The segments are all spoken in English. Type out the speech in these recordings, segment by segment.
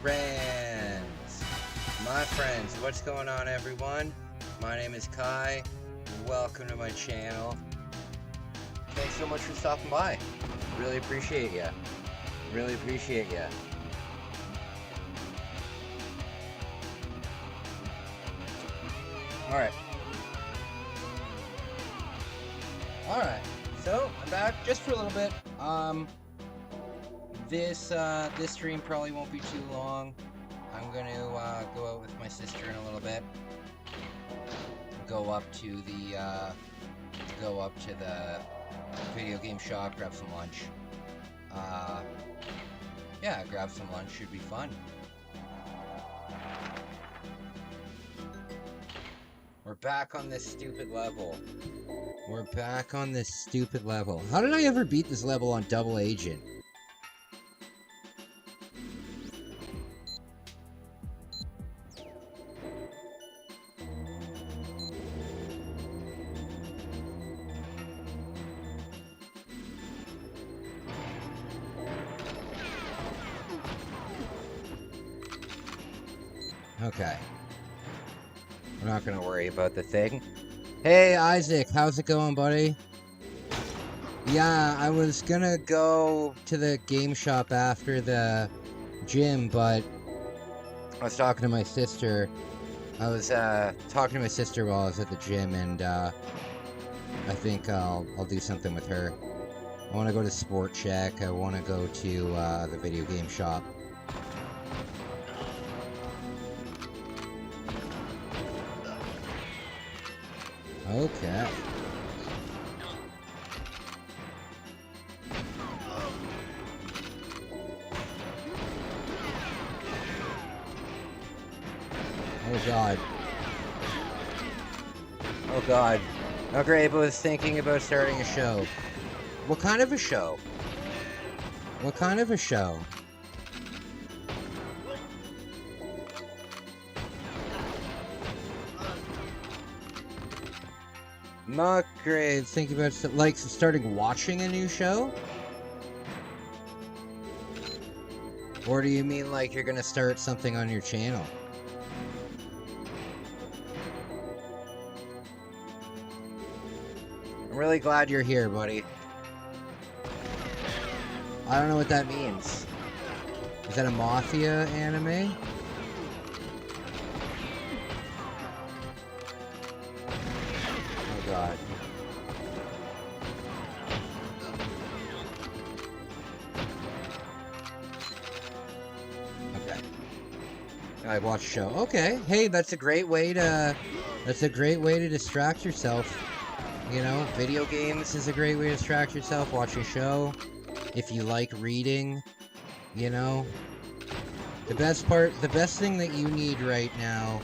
friends. My friends, what's going on, everyone? My name is Kai. Welcome to my channel. Thanks so much for stopping by. Really appreciate ya. Really appreciate ya. Alright. Alright. So, I'm back just for a little bit. This stream probably won't be too long. I'm gonna go out with my sister in a little bit. Go up to the video game shop, grab some lunch. Yeah, grab some lunch, should be fun. We're back on this stupid level. We're back on this stupid level. How did I ever beat this level on Double Agent? Okay. We're not gonna worry about the thing. Hey, Isaac, how's it going, buddy? Yeah, I was gonna go to the game shop after the gym, but I was talking to my sister. I was talking to my sister while I was at the gym, and I think I'll do something with her. I want to go to Sport Check. I want to go to the video game shop. Okay. Oh god. Oh god. Oh great, I was thinking about starting a show. What kind of a show? What kind of a show? Not great. Thinking about like starting watching a new show? Or do you mean like you're gonna start something on your channel? I'm really glad you're here, buddy. I don't know what that means. Is that a Mafia anime? Oh god. Okay. I watch show. Okay. Hey, that's a great way to distract yourself. You know, video games is a great way to distract yourself. Watch a show. If you like reading, you know. The best thing that you need right now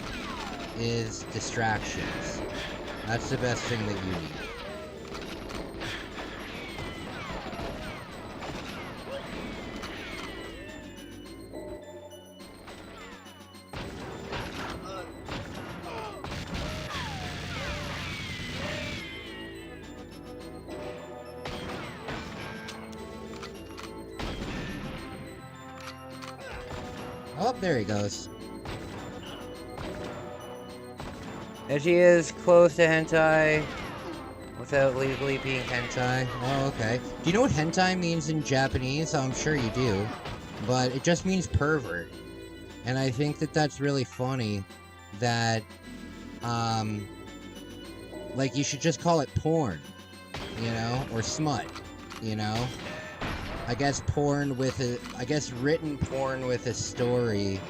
is distractions. That's the best thing that you need. Oh, there he goes. And she is close to hentai without legally being hentai. Oh, okay. Do you know what hentai means in Japanese? I'm sure you do. But it just means pervert. And I think that that's really funny that, like, you should just call it porn, you know? Or smut, you know? I guess written porn with a story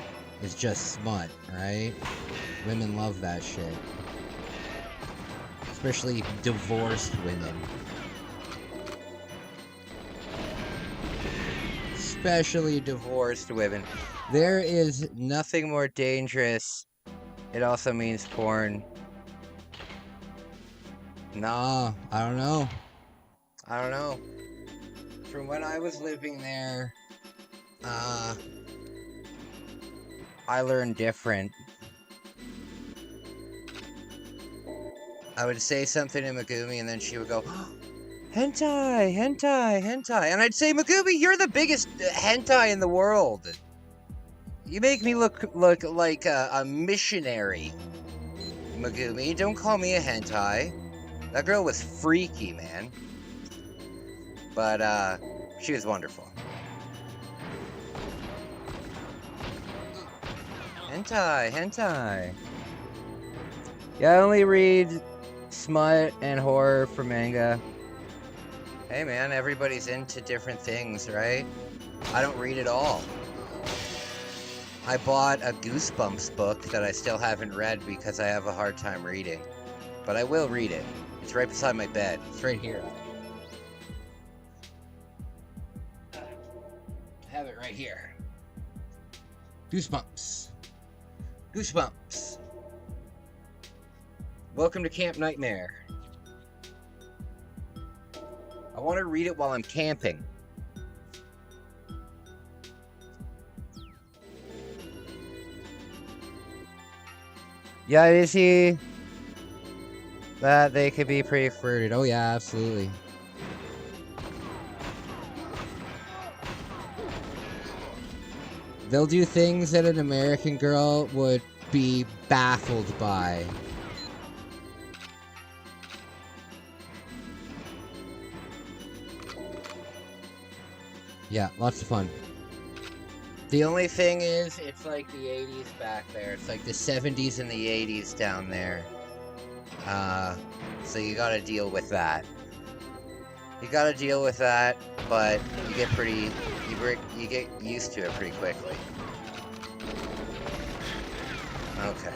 is just smut, right? Women love that shit. Especially divorced women. Especially divorced women. There is nothing more dangerous. It also means porn. Nah, I don't know. I don't know. From when I was living there, I learned different. I would say something to Megumi and then she would go, hentai, hentai, hentai. And I'd say, Megumi, you're the biggest hentai in the world. You make me look like a missionary, Megumi. Don't call me a hentai. That girl was freaky, man. But, she was wonderful. Hentai. Yeah, I only read smut and horror for manga. Hey man, everybody's into different things, right? I don't read it all. I bought a Goosebumps book that I still haven't read because I have a hard time reading. But I will read it. It's right beside my bed. It's right here. I have it right here. Goosebumps. Goosebumps. Welcome to Camp Nightmare. I want to read it while I'm camping. Yeah, is he? That they could be pretty flirted. Oh yeah, absolutely. They'll do things that an American girl would be baffled by. Yeah, lots of fun. The only thing is, it's like the 80s back there. It's like the 70s and the 80s down there. So you gotta deal with that. You gotta deal with that, but you get you get used to it pretty quickly. Okay.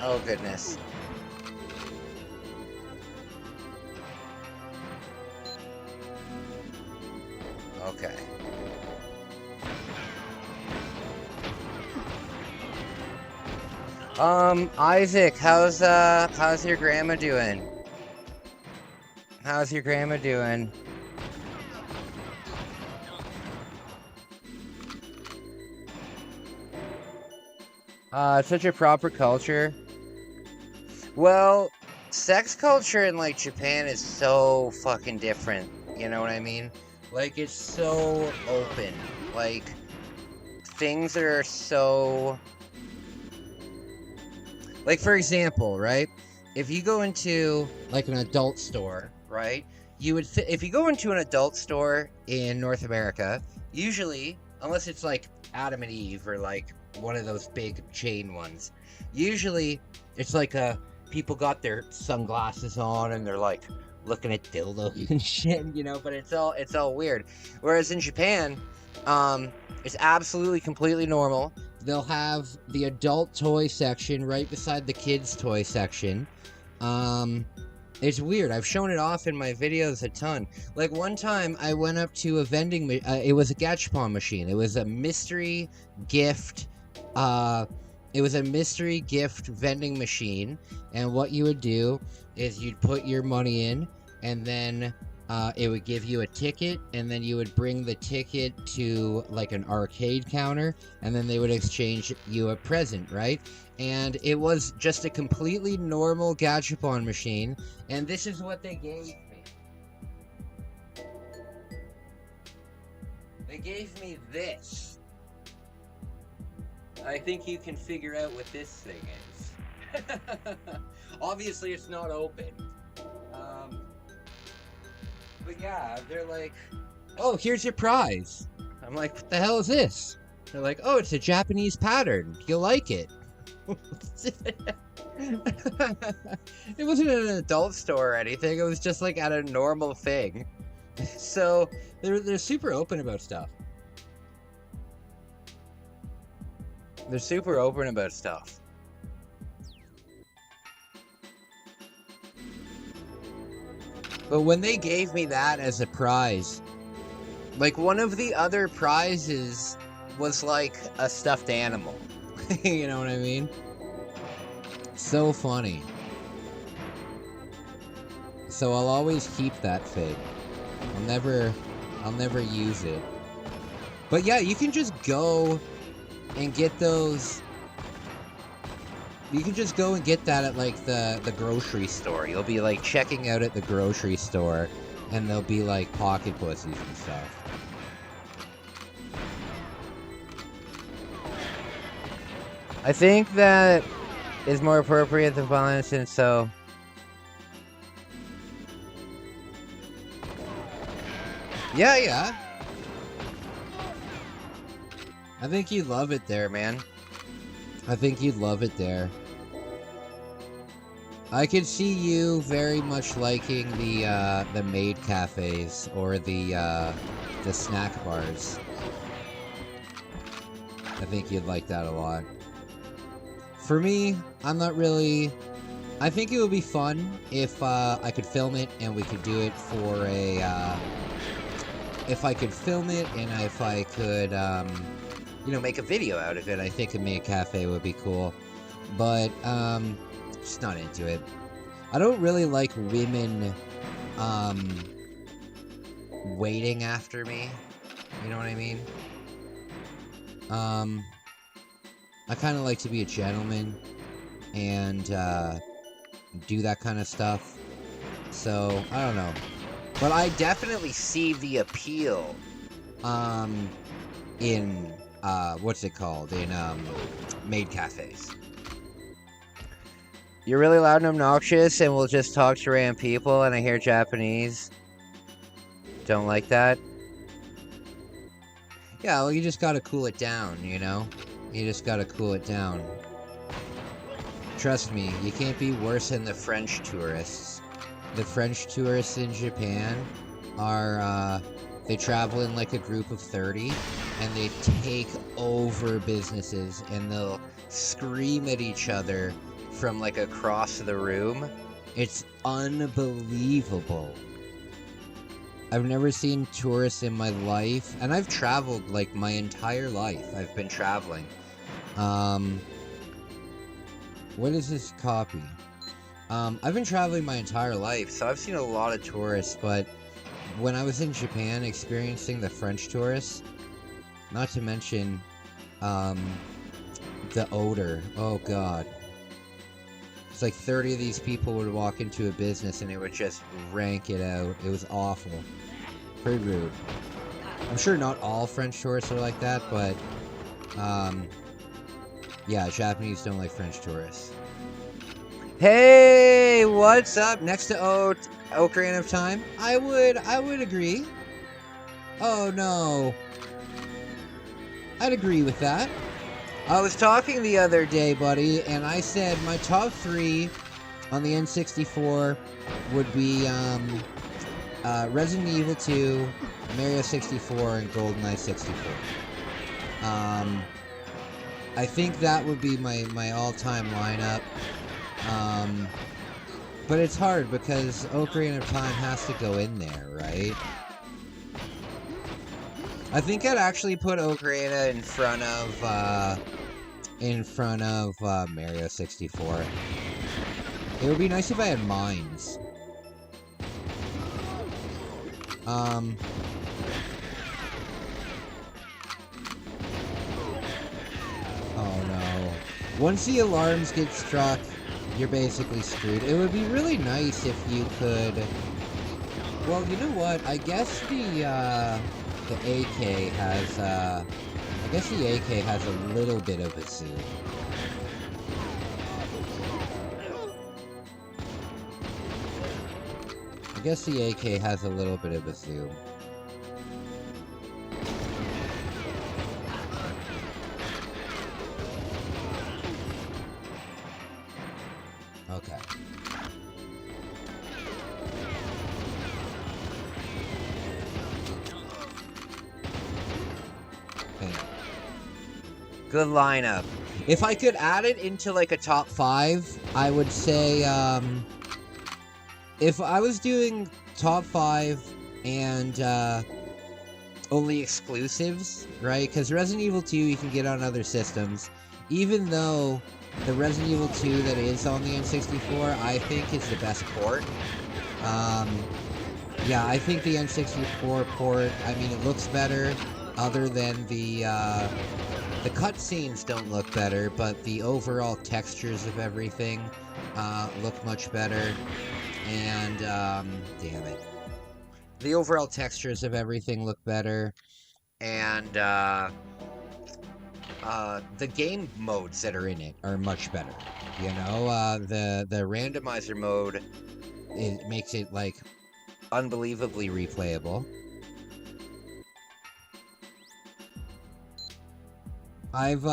Oh goodness. Okay. Isaac, how's your grandma doing? How's your grandma doing? Such a proper culture. Well, sex culture in like Japan is so fucking different. You know what I mean? Like, it's so open. Like, things are so... Like, for example, right? If you go into, like, an adult store, right? You would... if you go into an adult store in North America, usually, unless it's, like, Adam and Eve or, like, one of those big chain ones, usually, it's like people got their sunglasses on and they're, like... looking at dildos and shit, you know, but it's all weird. Whereas in Japan, it's absolutely completely normal. They'll have the adult toy section right beside the kids toy section. It's weird. I've shown it off in my videos a ton. Like one time I went up to a vending it was a gachapon machine. It was a mystery gift vending machine, and what you would do is you'd put your money in, and then it would give you a ticket, and then you would bring the ticket to like an arcade counter, and then they would exchange you a present, right? And it was just a completely normal gachapon machine, and this is what they gave me. They gave me this. I think you can figure out what this thing is. Obviously, it's not open. But yeah, they're like, oh, here's your prize. I'm like, what the hell is this? They're like, oh, it's a Japanese pattern. You'll like it. It wasn't an adult store or anything. It was just like at a normal thing. So they're super open about stuff. They're super open about stuff. But when they gave me that as a prize, like one of the other prizes was like a stuffed animal. You know what I mean? So funny. So I'll always keep that thing. I'll never use it. But yeah, you can just go and get those. You can just go and get that at like the grocery store. You'll be like checking out at the grocery store, And they'll be like pocket pussies and stuff. I think that is more appropriate than violence, and so... Yeah. I think you'd love it there, man. I think you'd love it there. I could see you very much liking the maid cafes or the snack bars. I think you'd like that a lot. For me, I'm not really... I think it would be fun if I could film it and we could do it for a... if I could film it and if I could, you know, make a video out of it, I think a maid cafe would be cool. But, just not into it. I don't really like women, waiting after me. You know what I mean? I kind of like to be a gentleman and, do that kind of stuff. So, I don't know. But I definitely see the appeal, in, what's it called? In, maid cafes. You're really loud and obnoxious and will just talk to random people and I hear Japanese. Don't like that? Yeah, well, you just gotta cool it down, you know? You just gotta cool it down. Trust me, you can't be worse than the French tourists. The French tourists in Japan are, they travel in like a group of 30 and they take over businesses and they'll scream at each other from like across the room. It's unbelievable. I've never seen tourists in my life, and I've traveled like my entire life. I've been traveling. What is this copy? I've been traveling my entire life, so I've seen a lot of tourists, but when I was in Japan experiencing the French tourists, not to mention the odor. Oh god. It's like 30 of these people would walk into a business and it would just rank it out. It was awful. Pretty rude. I'm sure not all French tourists are like that, but yeah, Japanese don't like French tourists. Hey, what's up? Next to Ocarina of Time? I would agree. Oh no. I'd agree with that. I was talking the other day, buddy, and I said my top 3 on the N64 would be Resident Evil 2, Mario 64, and Goldeneye 64. I think that would be my all-time lineup. But it's hard because Ocarina of Time has to go in there, right? I think I'd actually put Ocarina in front of Mario 64. It would be nice if I had mines. Oh no. Once the alarms get struck, you're basically screwed. It would be really nice if you could... Well, you know what? I guess the AK has, I guess the AK has a little bit of a zoom. I guess the AK has a little bit of a zoom. Okay. Good lineup. If I could add it into like a top 5, I would say, if I was doing top 5 and only exclusives, right? Because Resident Evil 2 you can get on other systems. Even though the Resident Evil 2 that is on the N64, I think is the best port. Yeah, I think the N64 port, I mean, it looks better, other than the cutscenes don't look better, but the overall textures of everything look much better. And, damn it. the overall textures of everything look better, and the game modes that are in it are much better. You know, the randomizer mode, it makes it like unbelievably replayable. I've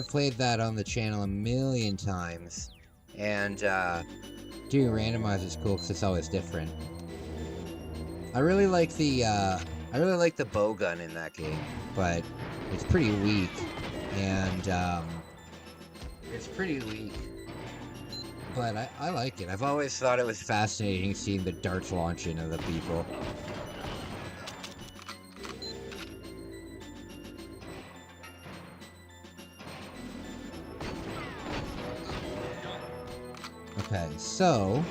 played that on the channel a million times, and doing randomizer is cool because it's always different. I really like the bow gun in that game, but it's pretty weak, and but I like it. I've always thought it was fascinating seeing the darts launch into the people. Okay, so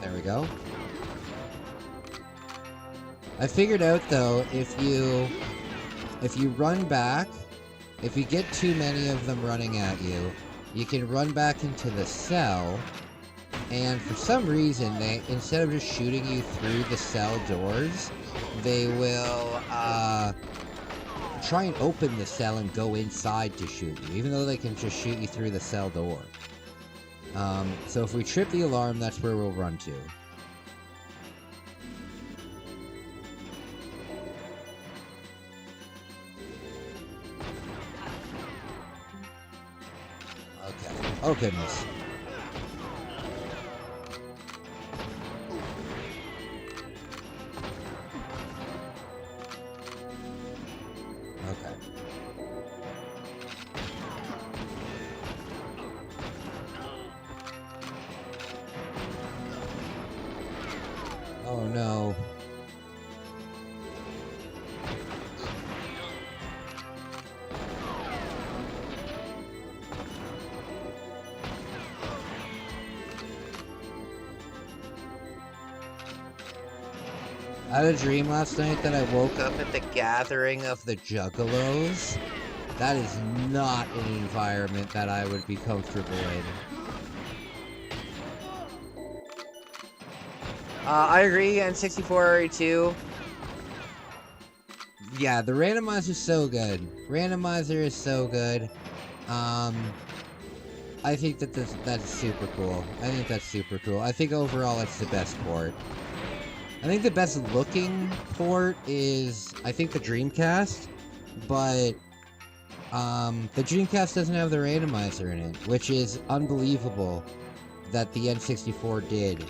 there we go. I figured out though, if you run back, if you get too many of them running at you, you can run back into the cell, and for some reason they, instead of just shooting you through the cell doors, they will try and open the cell and go inside to shoot you, even though they can just shoot you through the cell door. So if we trip the alarm, that's where we'll run to. Okay. Oh goodness. Okay. Oh no. I had a dream last night that I woke up at the gathering of the Juggalos. That is not an environment that I would be comfortable in. I agree, N64 RE2. Yeah, the randomizer is so good. Randomizer is so good. I think that that's super cool. I think that's super cool. I think overall it's the best port. I think the best looking port is, I think, the Dreamcast, but the Dreamcast doesn't have the randomizer in it, which is unbelievable that the N64 did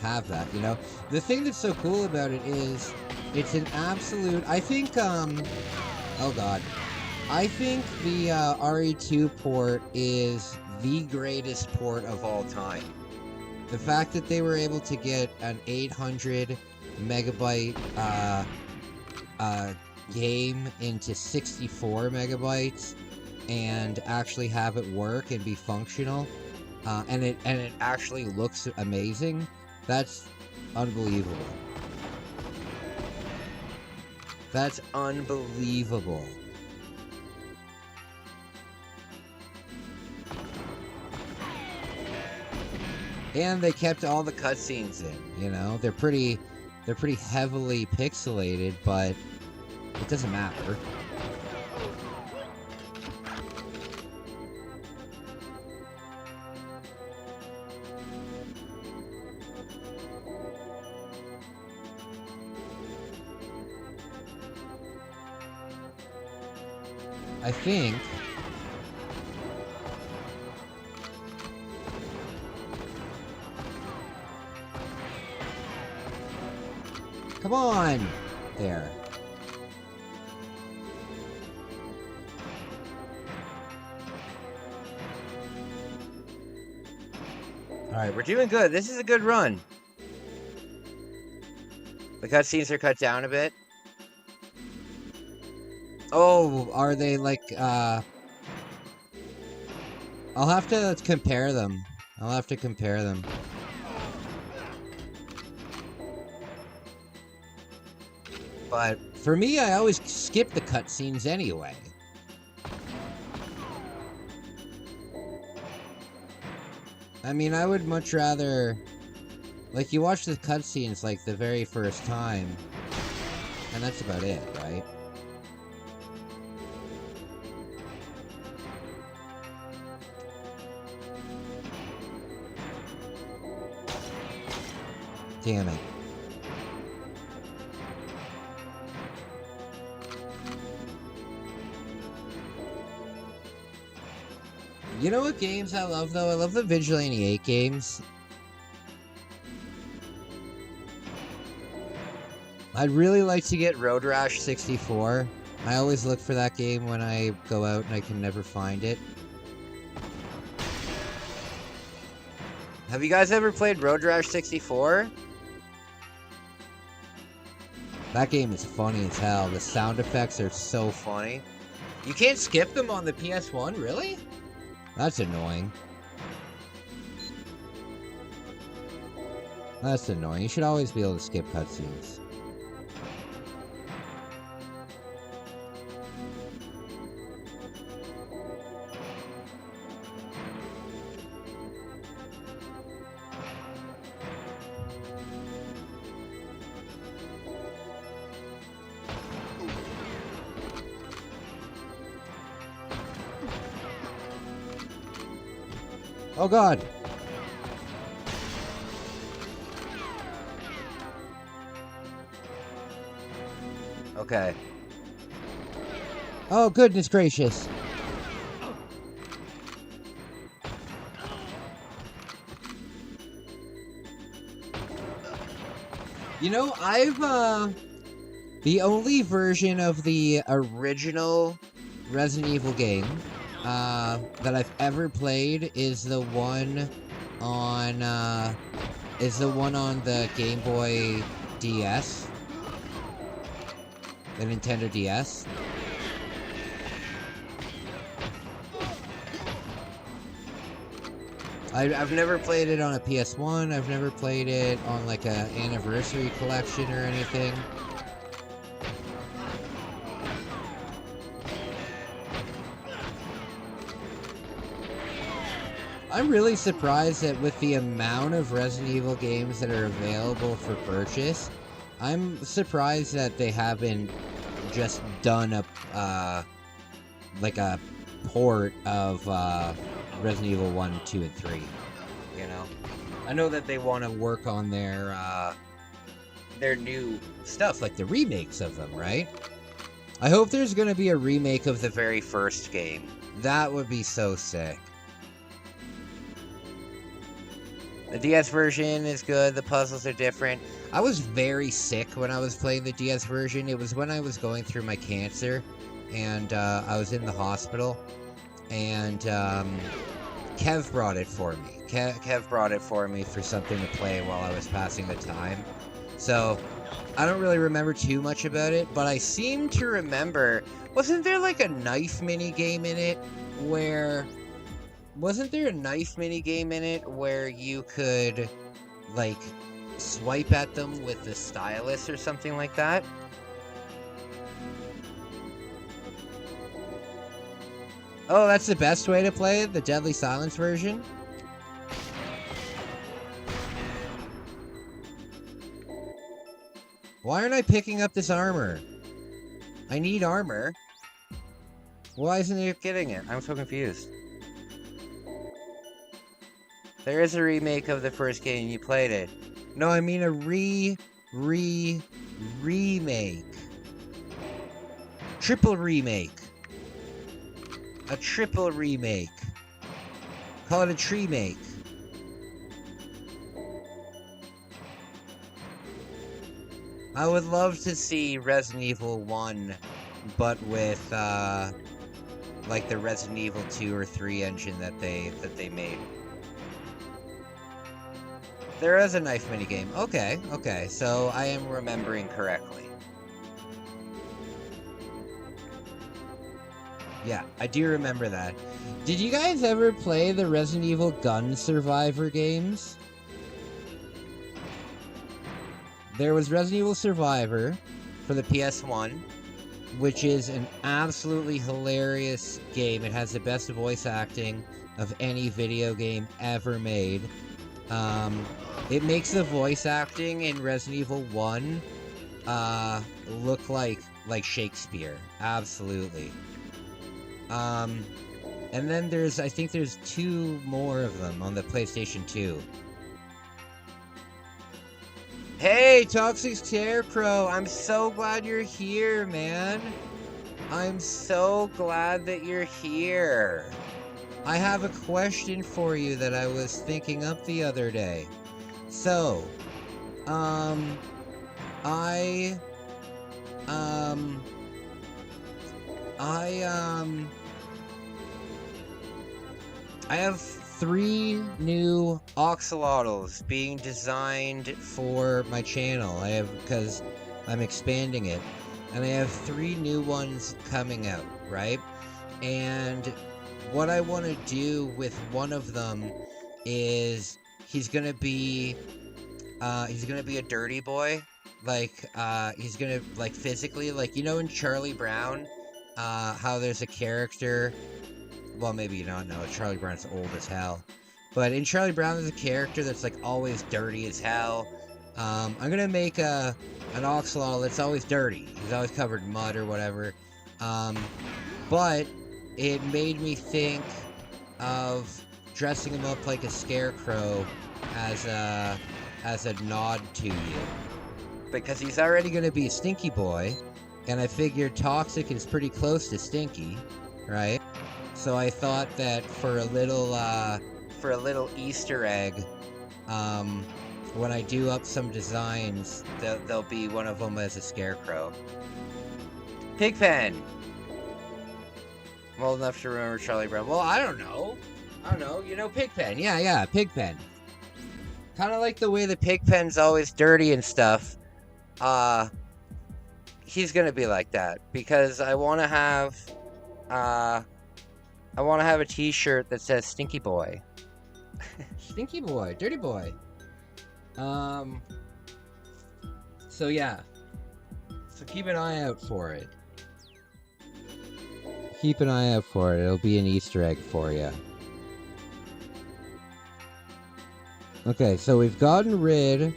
have that, you know? The thing that's so cool about it is, it's an absolute, I think, oh god, I think the RE2 port is the greatest port of all time. The fact that they were able to get an 800 megabyte game into 64 megabytes and actually have it work and be functional, and it actually looks amazing, that's unbelievable. That's unbelievable. And they kept all the cutscenes in, you know? They're pretty heavily pixelated, but it doesn't matter. I think come on! There. Alright, we're doing good. This is a good run. The cutscenes are cut down a bit. Oh, are they like, I'll have to compare them. I'll have to compare them. But for me, I always skip the cutscenes anyway. I mean, I would much rather... Like, you watch the cutscenes, like, the very first time, and that's about it, right? Damn it. You know what games I love, though? I love the Vigilante 8 games. I'd really like to get Road Rash 64. I always look for that game when I go out and I can never find it. Have you guys ever played Road Rash 64? That game is funny as hell. The sound effects are so funny. You can't skip them on the PS1, really? That's annoying. That's annoying. You should always be able to skip cutscenes. Oh god! Okay. Oh goodness gracious! You know, the only version of the original Resident Evil game that I've ever played is the one on the Game Boy DS, the Nintendo DS. I've never played it on a PS1. I've never played it on like a anniversary collection or anything. I'm really surprised that with the amount of Resident Evil games that are available for purchase, I'm surprised that they haven't just done a like a port of Resident Evil 1, 2, and 3. You know, I know that they want to work on their new stuff, like the remakes of them, right? I hope there's going to be a remake of the very first game. That would be so sick. The DS version is good. The puzzles are different. I was very sick when I was playing the DS version. It was when I was going through my cancer, and I was in the hospital, and Kev brought it for me. Kev brought it for me for something to play while I was passing the time. So, I don't really remember too much about it, but I seem to remember... Wasn't there like a knife mini game in it where... Wasn't there a knife mini game in it where you could, like, swipe at them with the stylus or something like that? Oh, that's the best way to play it? The Deadly Silence version? Why aren't I picking up this armor? I need armor. Why isn't it getting it? I'm so confused. There is a remake of the first game, you played it. No, I mean a remake. Triple remake. A triple remake. Call it a tree make. I would love to see Resident Evil 1, but with like the Resident Evil 2 or 3 engine that they made. There is a knife minigame. Okay, so I am remembering correctly. Yeah, I do remember that. Did you guys ever play the Resident Evil Gun Survivor games? There was Resident Evil Survivor for the PS1, which is an absolutely hilarious game. It has the best voice acting of any video game ever made. It makes the voice acting in Resident Evil 1 look like Shakespeare. Absolutely. And then I think there's 2 more of them on the PlayStation 2. Hey, Toxic Scarecrow! I'm so glad you're here, man! I'm so glad that you're here! I have a question for you that I was thinking up the other day. So, I have 3 new axolotls being designed for my channel. Because I'm expanding it. And I have 3 new ones coming out, right? And what I want to do with one of them is he's gonna be a dirty boy. He's gonna, physically, in Charlie Brown, how there's a character. Well, maybe you don't know. Charlie Brown's old as hell. But in Charlie Brown, there's a character that's, always dirty as hell. I'm gonna make an axolotl that's always dirty. He's always covered in mud or whatever. But it made me think of dressing him up like a scarecrow as a nod to you. Because he's already gonna be a stinky boy. And I figured Toxic is pretty close to stinky, right? So I thought that for a little Easter egg, when I do up some designs, there'll be one of them as a scarecrow. Pigpen! I'm old enough to remember Charlie Brown. Well, I don't know. Pigpen. Yeah, Pigpen. Kind of like the way the Pigpen's always dirty and stuff. He's gonna be like that. Because I want to have a t-shirt that says Stinky Boy. Stinky Boy, Dirty Boy. So yeah. So keep an eye out for it. Keep an eye out for it. It'll be an Easter egg for you. Okay, so we've gotten rid...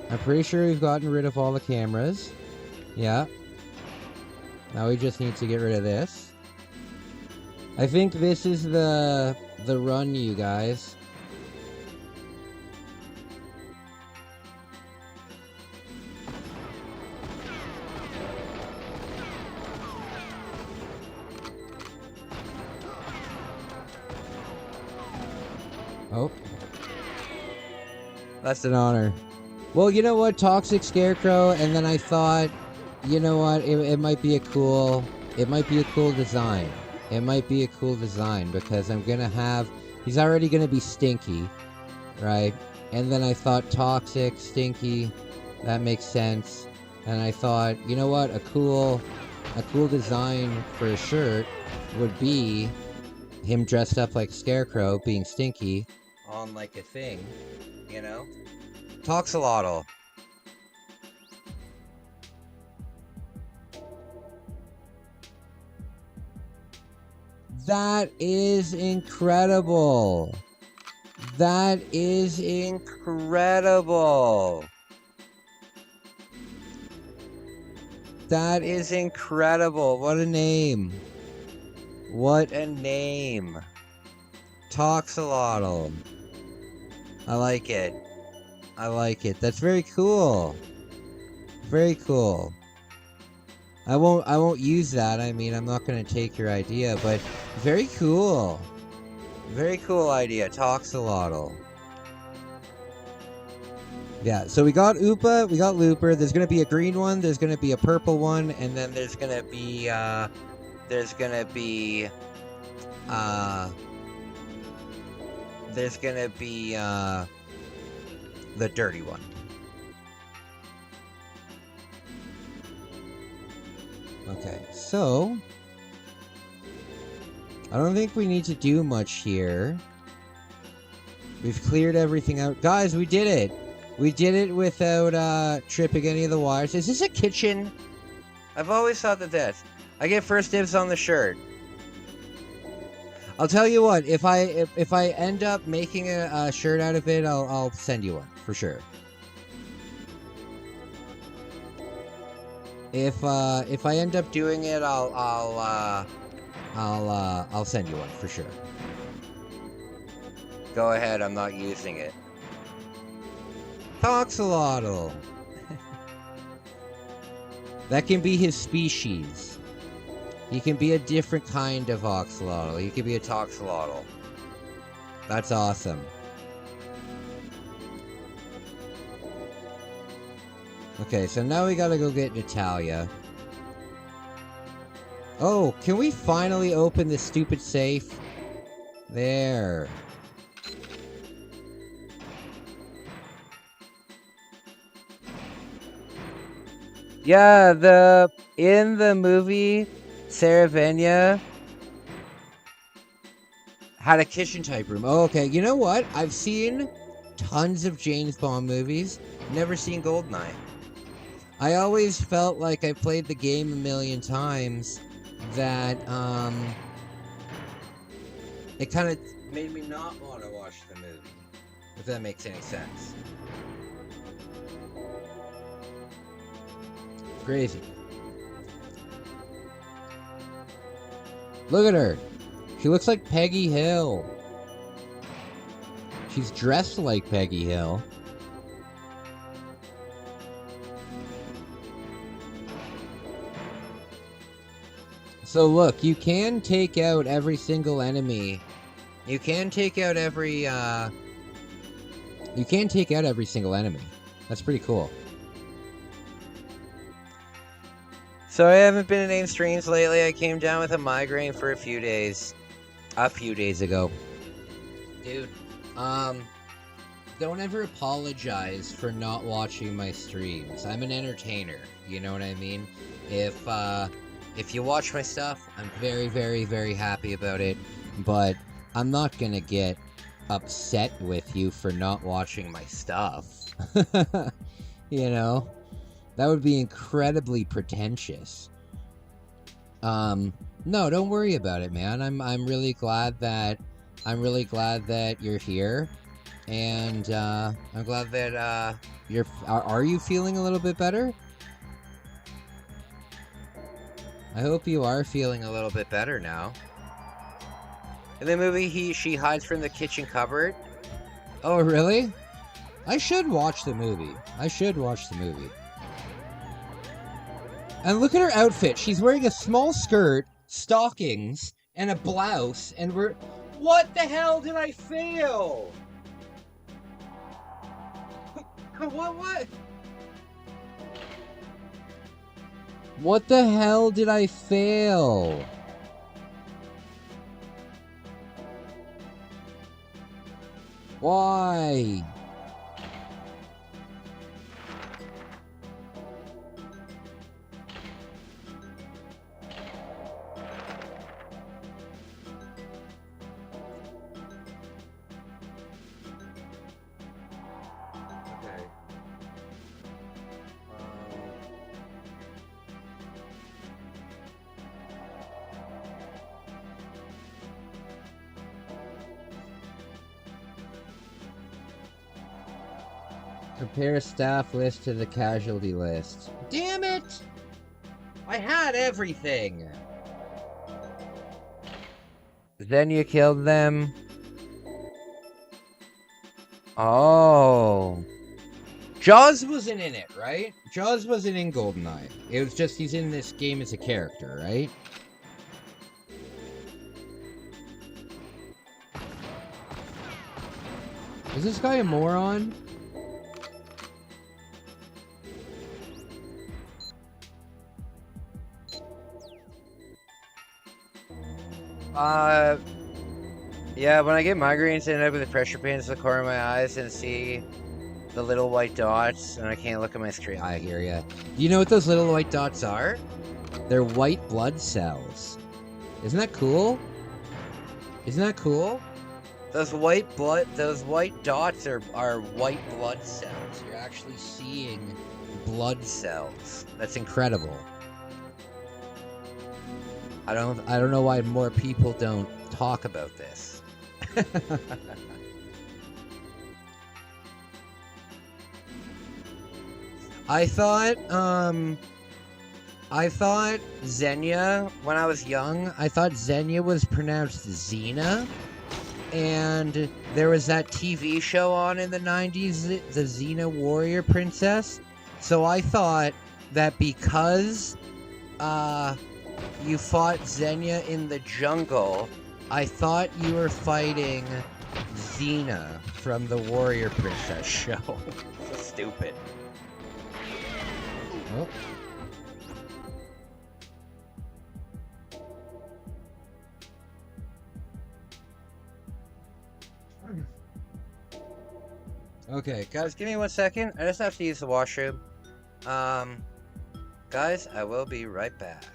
I'm pretty sure we've gotten rid of all the cameras. Yeah. Now we just need to get rid of this. I think this is the run, you guys. Oh. That's an honor. Well, you know what? Toxic Scarecrow, and then I thought, you know what? It might be a cool design. It might be a cool design because I'm gonna have... He's already gonna be stinky, right? And then I thought Toxic, Stinky, that makes sense. And I thought, you know what? A cool design for a shirt would be him dressed up like Scarecrow, being stinky, on like a thing, you know? Toxolotl. That is incredible. That is incredible. That is incredible. What a name. What a name. Toxolotl. I like it. I like it. That's very cool. Very cool. I won't use that. I mean, I'm not going to take your idea, but very cool. Very cool idea. Toxolotl. Yeah, so we got Oopa, we got Looper. There's going to be a green one, there's going to be a purple one, and then there's going to be the dirty one. Okay, so I don't think we need to do much here. We've cleared everything out. Guys, we did it. We did it without tripping any of the wires. Is this a kitchen? I've always thought that I get first dibs on the shirt. I'll tell you what, if I end up making a shirt out of it, I'll send you one for sure. If I end up doing it, I'll send you one for sure. Go ahead, I'm not using it. Toxolotl. That can be his species. He can be a different kind of axolotl. He can be a toxolotl. That's awesome. Okay, so now we gotta go get Natalia. Oh, can we finally open this stupid safe? There. Yeah, in the movie, Saravenia had a kitchen type room. Oh, okay. You know what? I've seen tons of James Bond movies. Never seen Goldeneye. I always felt like I played the game a million times that it kind of made me not want to watch the movie, if that makes any sense. Crazy. Look at her. She looks like Peggy Hill. She's dressed like Peggy Hill. So look, you can take out every single enemy. You can take out every single enemy. That's pretty cool. So I haven't been in any streams lately. I came down with a migraine for a few days ago. Dude, don't ever apologize for not watching my streams. I'm an entertainer, you know what I mean? If you watch my stuff, I'm very, very, very happy about it, but I'm not gonna get upset with you for not watching my stuff. You know? That would be incredibly pretentious. No, don't worry about it, man. I'm really glad that you're here, and I'm glad that are you feeling a little bit better? I hope you are feeling a little bit better now. In the movie, she hides from the kitchen cupboard. Oh, really? I should watch the movie. And look at her outfit. She's wearing a small skirt, stockings, and a blouse, and what the hell did I fail? What? What the hell did I fail? Why? Compare staff list to the casualty list. Damn it! I had everything! Then you killed them. Oh. Jaws wasn't in it, right? Jaws wasn't in Goldeneye. It was just he's in this game as a character, right? Is this guy a moron? Yeah, when I get migraines, I end up with the pressure pains in the corner of my eyes and see the little white dots, and I can't look at my screen. I hear ya. Do you know what those little white dots are? They're white blood cells. Isn't that cool? Isn't that cool? Those white dots are white blood cells. You're actually seeing blood cells. That's incredible. I don't know why more people don't talk about this. I thought Xenia, when I was young, I thought Xenia was pronounced Xena. And there was that TV show on in the 90s, the Xena Warrior Princess. So I thought that because you fought Xenia in the jungle, I thought you were fighting Xena from the Warrior Princess show. So stupid. Oh. Okay, guys, give me 1 second. I just have to use the washroom. Guys, I will be right back.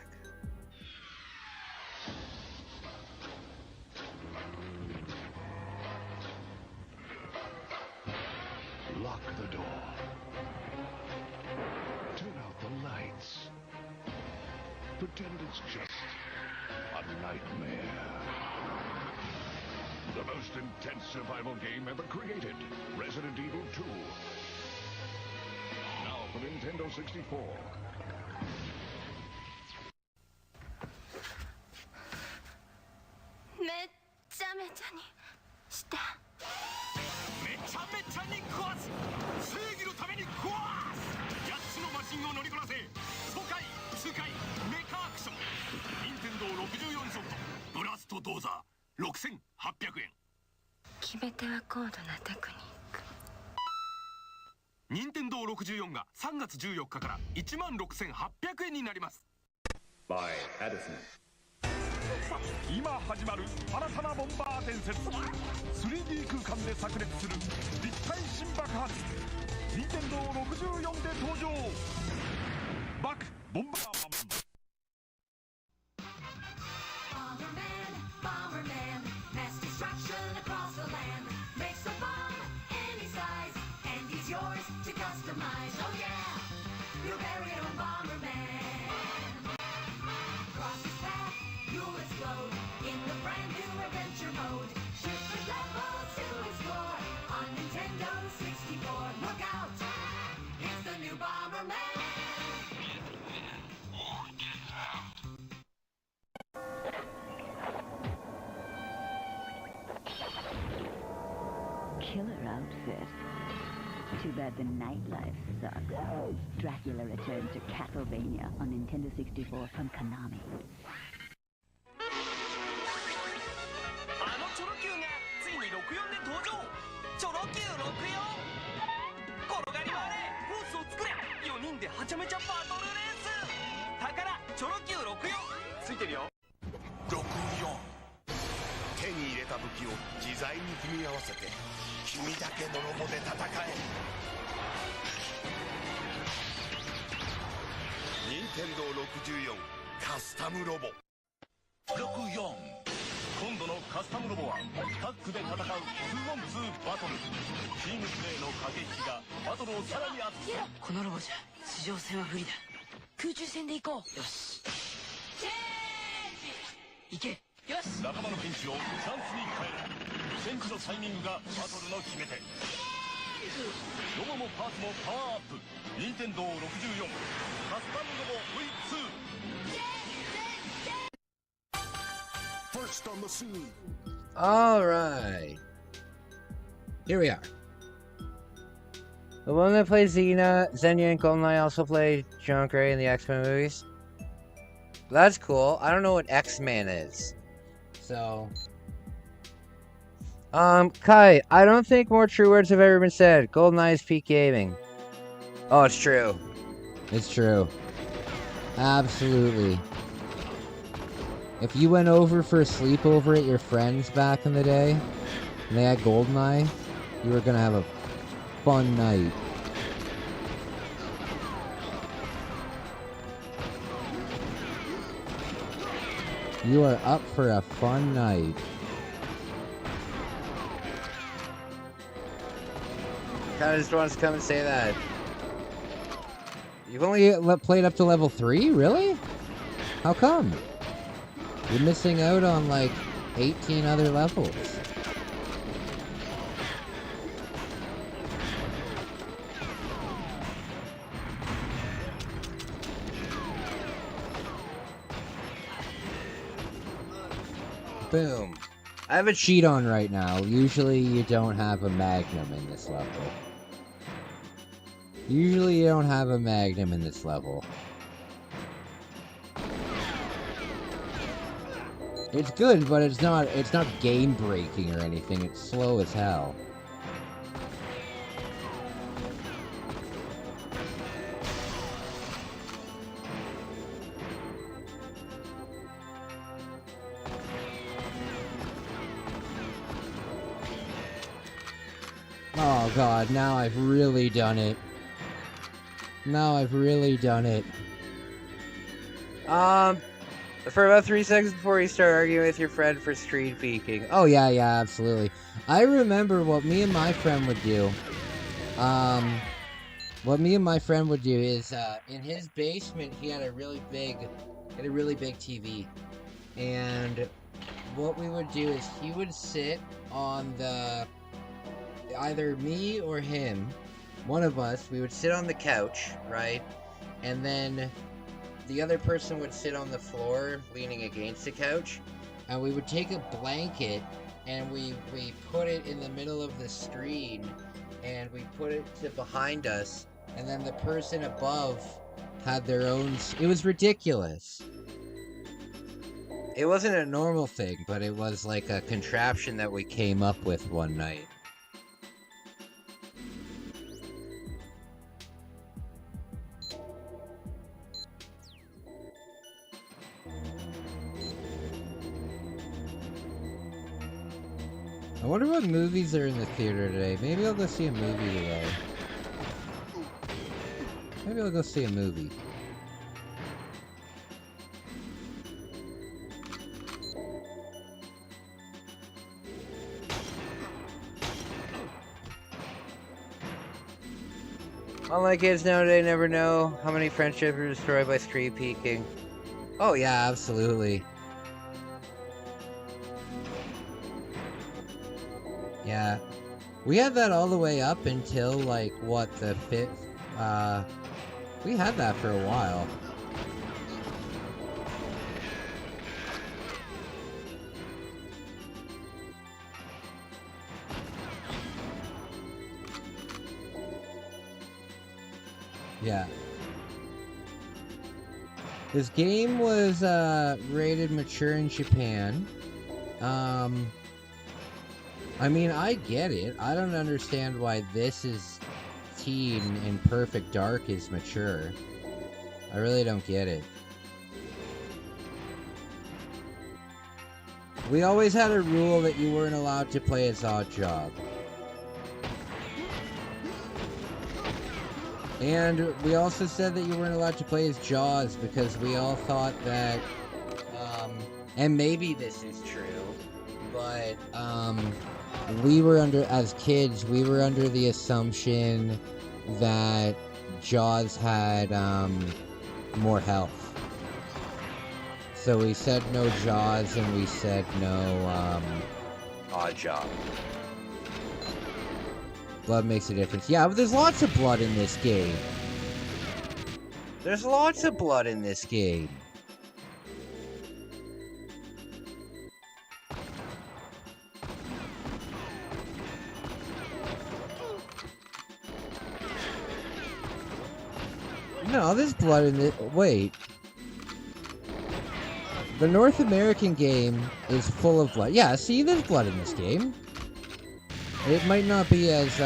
Lock the door. Turn out the lights. Pretend it's just a nightmare. The most intense survival game ever created. Resident Evil 2. Now for Nintendo 64. Nintendo 64が3月14日から16,800円になります。By Edison。今始まる新たなボンバー伝説。3D 空間で炸裂する立体新爆発。Nintendo 64で登場。バックボンバーマン。Killer outfit. Too bad the nightlife sucks. Dracula returns to Castlevania on Nintendo 64 from Konami. あのチョロ Q がついに64で登場。チョロ Q64。転がり回れ、コースを作れ。4人ではちゃめちゃバトルレース。宝チョロ Q64 ついてるよ。64。手に入れた武器を自在に組み合わせて君だけのロボで戦え。任天堂64カスタムロボ。64。今度のカスタムロボはタッグで戦う 2on2 バトル。チームプレーの駆け引きがバトルをさらに熱くする。このロボじゃ地上戦は不利だ。空中戦で行こう。よし。行け。よし。仲間のピンチをチャンスに変える。チェンジのタイミングがバトルの決め手。ロボもパーツもパワーアップ。任天堂64カスタムロボ V2。 First on the scene. Alright. Here we are. The one that plays Xenia and Goldeneye also played John Gray in the X-Men movies. That's cool. I don't know what X-Man is. So... Kai, I don't think more true words have ever been said. GoldenEye is peak gaming. Oh, it's true. It's true. Absolutely. If you went over for a sleepover at your friends back in the day, and they had GoldenEye, you were gonna have a fun night. You are up for a fun night. I just wants to come and say that. You've only played up to level 3? Really? How come? You're missing out on like 18 other levels. Boom. I have a cheat on right now. Usually you don't have a magnum in this level. Usually you don't have a magnum in this level. It's good, but it's not game breaking or anything. It's slow as hell. Oh god, now I've really done it. Now I've really done it. For about 3 seconds before you start arguing with your friend for street peeking. Oh yeah, absolutely. I remember what me and my friend would do. What me and my friend would do is, in his basement, he had a really big TV, and what we would do is he would sit on the, either me or him, one of us, we would sit on the couch, right, and then the other person would sit on the floor leaning against the couch, and we would take a blanket and we put it in the middle of the screen and we put it to behind us, and then the person above had their own. It was ridiculous. It wasn't a normal thing, but it was like a contraption that we came up with one night. I wonder what movies are in the theater today. Maybe I'll go see a movie today. Maybe I'll go see a movie. Online kids nowadays never know how many friendships are destroyed by street peeking. Oh yeah, absolutely. Yeah. We had that all the way up until, like, what, the 5th? We had that for a while. Yeah. This game was, rated mature in Japan. I mean, I get it. I don't understand why this is teen and Perfect Dark is mature. I really don't get it. We always had a rule that you weren't allowed to play as Oddjob. And we also said that you weren't allowed to play as Jaws because we all thought that, and maybe this is true, but, we were as kids, we were under the assumption that Jaws had, more health. So we said no Jaws and we said no, Oddjob. Blood makes a difference. Yeah, but there's lots of blood in this game. There's lots of blood in this game. No, there's blood in it. Wait. The North American game is full of blood. Yeah, see, there's blood in this game. It might not be as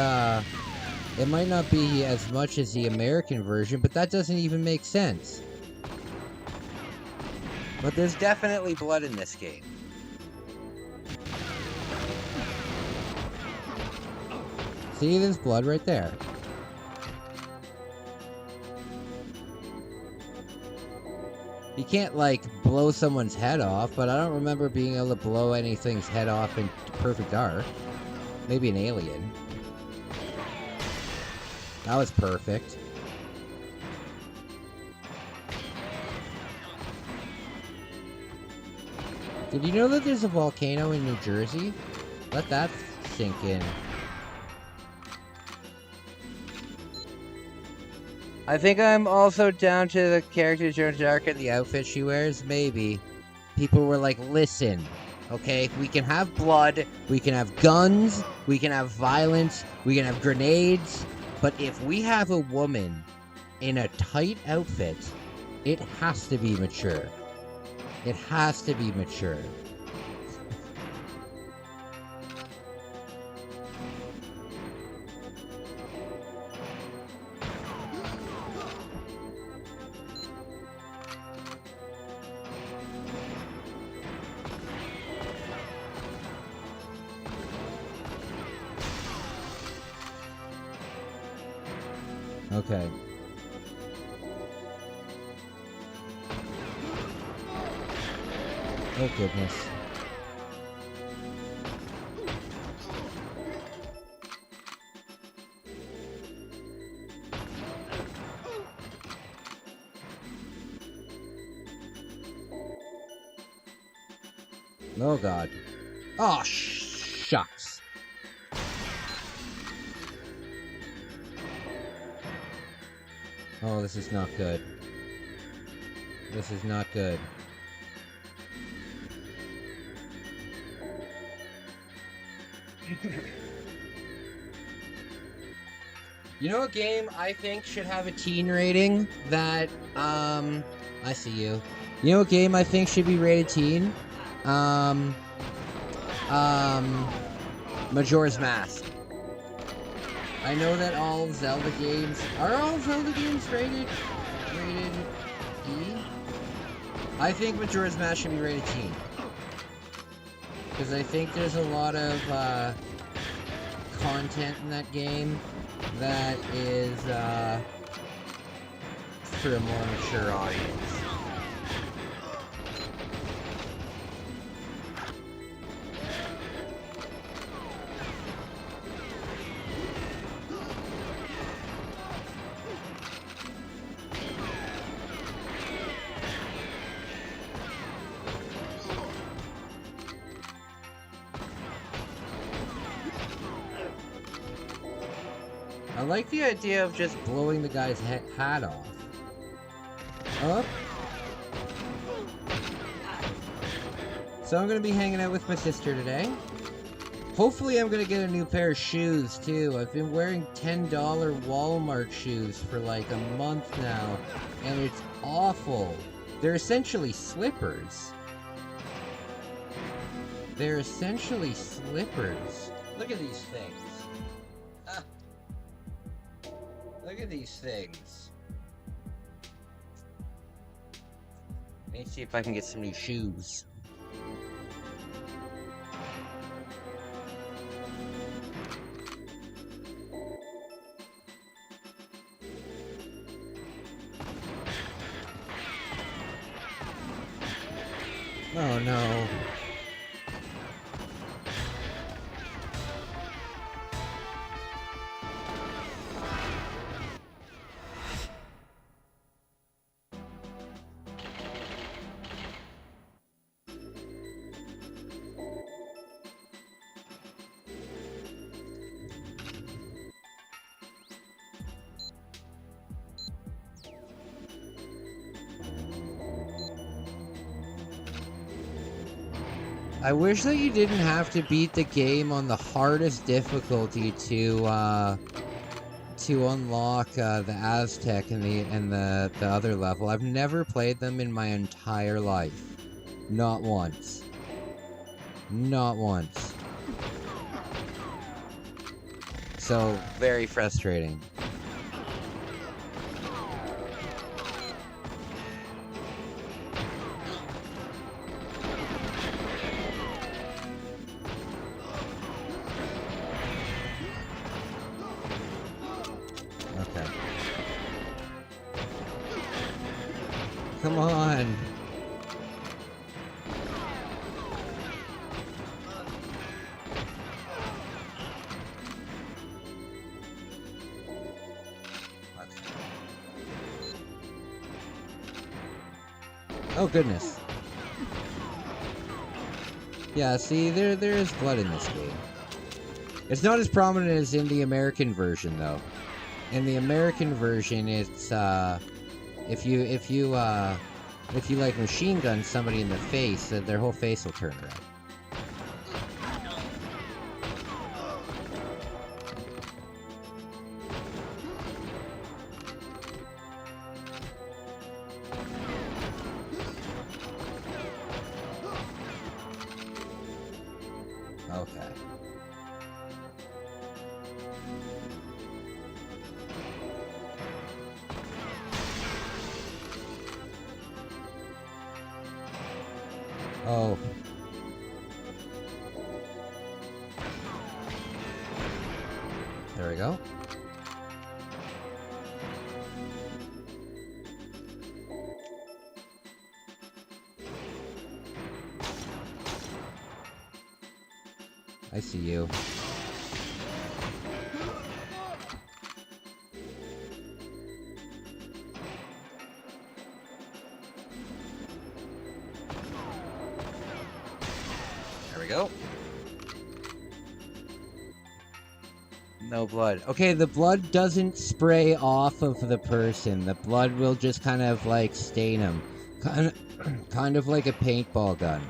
much as the American version, but that doesn't even make sense. But there's definitely blood in this game. See, there's blood right there. You can't, like, blow someone's head off, but I don't remember being able to blow anything's head off in Perfect Dark. Maybe an alien. That was perfect. Did you know that there's a volcano in New Jersey? Let that sink in. I think I'm also down to the character Joan Dark And the outfit she wears, maybe. People were like, listen, okay, we can have blood, we can have guns, we can have violence, we can have grenades, but if we have a woman in a tight outfit, it has to be mature. It has to be mature. Okay. Oh goodness. Oh god. Oh shucks. Oh, this is not good. This is not good. You know a game I think should have a teen rating that, I see you. You know a game I think should be rated teen? Majora's Mask. I know that all Zelda games... Are all Zelda games rated E? I think Majora's Mask should be rated teen. Because I think there's a lot of, content in that game that is, for a more mature audience. I like the idea of just blowing the guy's hat off. Up. So I'm gonna be hanging out with my sister today. Hopefully I'm gonna get a new pair of shoes too. I've been wearing $10 Walmart shoes for like a month now, and it's awful. They're essentially slippers. They're essentially slippers. Look at these things. Look at these things. Let me see if I can get some new shoes. Oh no. I wish that you didn't have to beat the game on the hardest difficulty to unlock the Aztec and the other level. I've never played them in my entire life. Not once. Not once. So, very frustrating. Okay. Come on. Oh, goodness. Yeah, see, there is blood in this game. It's not as prominent as in the American version, though. In the American version, it's if you like machine gun somebody in the face, their whole face will turn red. Okay. Oh. There we go. I see you. There we go. No blood. Okay, the blood doesn't spray off of the person. The blood will just kind of like stain them. Kind of like a paintball gun.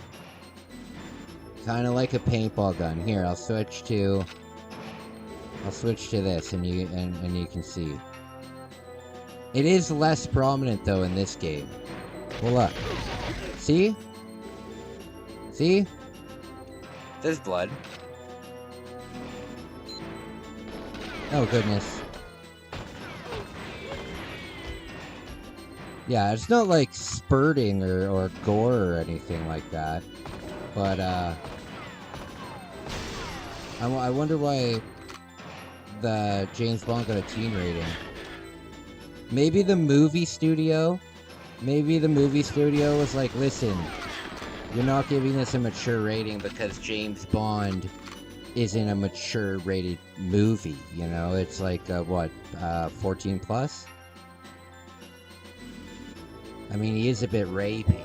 Kind of like a paintball gun. Here, I'll switch to this, and you can see. It is less prominent though in this game. Well, look. See? See? There's blood. Oh goodness. Yeah, it's not like spurting or gore or anything like that, but I wonder why the James Bond got a teen rating. Maybe the movie studio was like, listen, you're not giving this a mature rating because James Bond isn't a mature rated movie, you know? It's like, 14 plus? I mean, he is a bit rapey.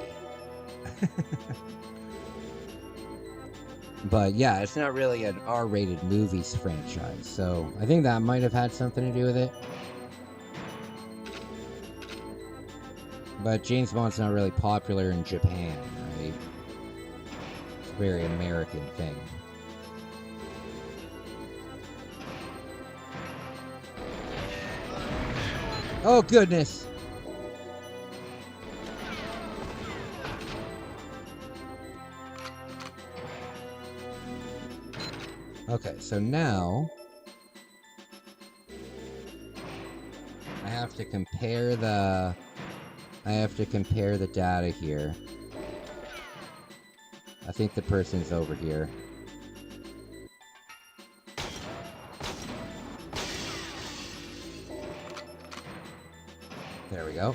But yeah, it's not really an R-rated movies franchise, so I think that might have had something to do with it. But James Bond's not really popular in Japan, right? It's a very American thing. Oh goodness! Okay, so now I have to compare the data here. I think the person's over here. There we go.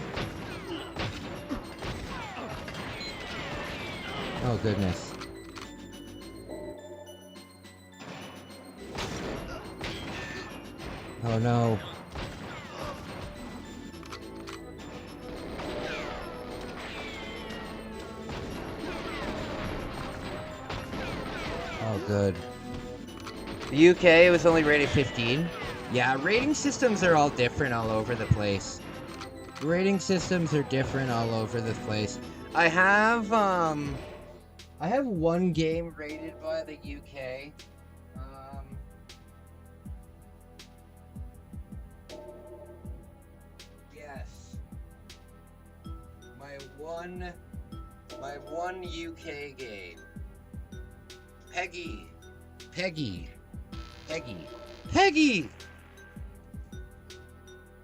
Oh goodness. Oh no. Oh good. The UK was only rated 15. Yeah, rating systems are all different all over the place. Rating systems are different all over the place. I have one game rated by the UK. Yes. My one UK game. Peggy.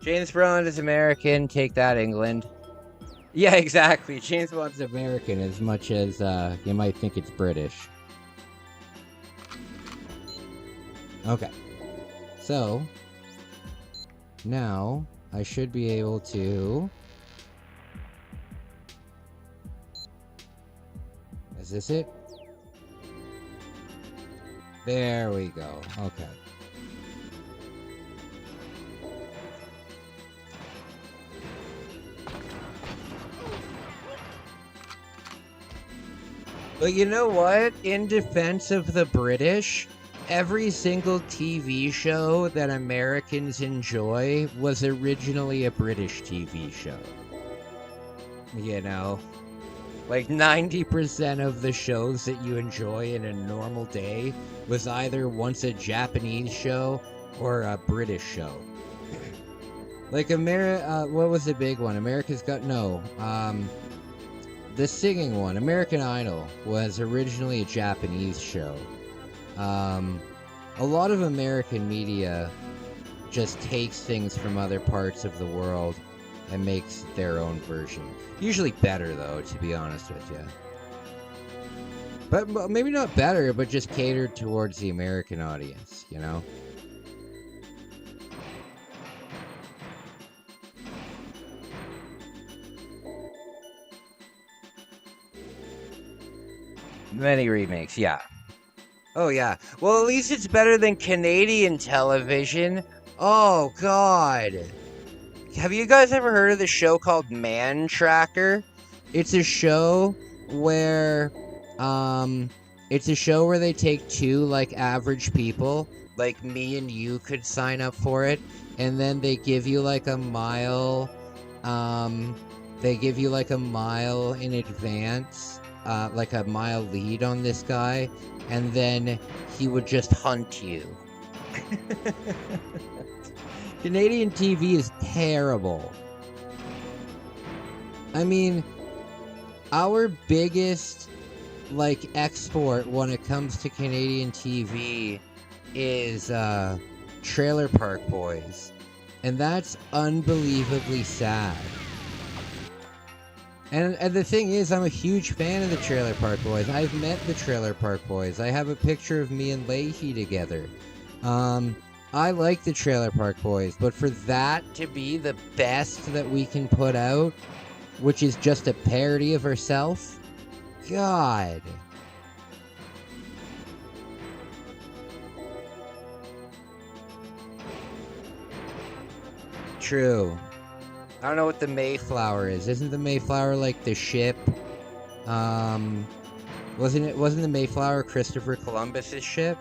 James Bond is American. Take that, England. Yeah, exactly. James Bond's American as much as you might think it's British. Okay. So, now I should be able to... Is this it? There we go. Okay. But you know what? In defense of the British, every single TV show that Americans enjoy was originally a British TV show. You know? Like 90% of the shows that you enjoy in a normal day was either once a Japanese show or a British show. Like what was the big one? The singing one, American Idol, was originally a Japanese show. A lot of American media just takes things from other parts of the world and makes their own version. Usually better, though, to be honest with you. But maybe not better, but just catered towards the American audience, you know? Many remakes, yeah. Oh, yeah. Well, at least it's better than Canadian television. Oh, God. Have you guys ever heard of the show called Man Tracker? It's a show where, they take two, like, average people, like me and you could sign up for it, and then they give you, like, a mile, in advance, like a mile lead on this guy, and then he would just hunt you. Canadian TV is terrible. I mean, our biggest, like, export when it comes to Canadian TV is Trailer Park Boys. And that's unbelievably sad. And the thing is, I'm a huge fan of the Trailer Park Boys. I've met the Trailer Park Boys. I have a picture of me and Leahy together. I like the Trailer Park Boys, but for that to be the best that we can put out, which is just a parody of herself, God. True. I don't know what the Mayflower is. Isn't the Mayflower like the ship? Wasn't the Mayflower Christopher Columbus's ship?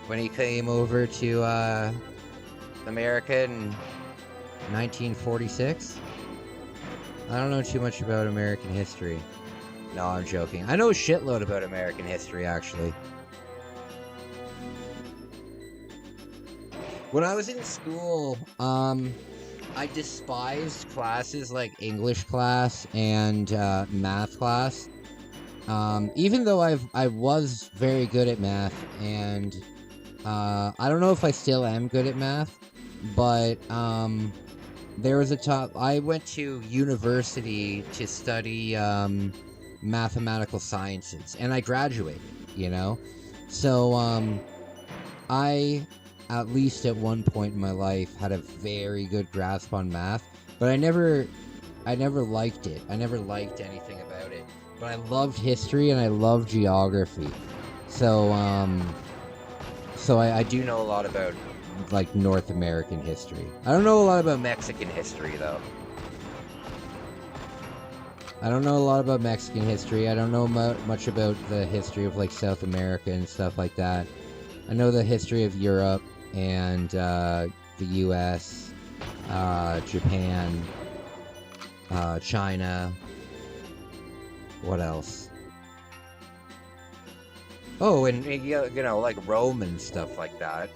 When he came over to America in 1946? I don't know too much about American history. No, I'm joking. I know a shitload about American history, actually. When I was in school, I despised classes like English class and math class. Even though I was very good at math, and I don't know if I still am good at math, but there was a top. I went to university to study mathematical sciences, and I graduated. You know, so I, at least at one point in my life, had a very good grasp on math, but I never liked it. I never liked anything about it. But I loved history and I loved geography. So I do know a lot about, like, North American history. I don't know a lot about Mexican history, though. I don't know a lot about Mexican history. I don't know much about the history of, like, South America and stuff like that. I know the history of Europe and the US, Japan, China. What else? Oh, and, you know, like Rome and stuff like that.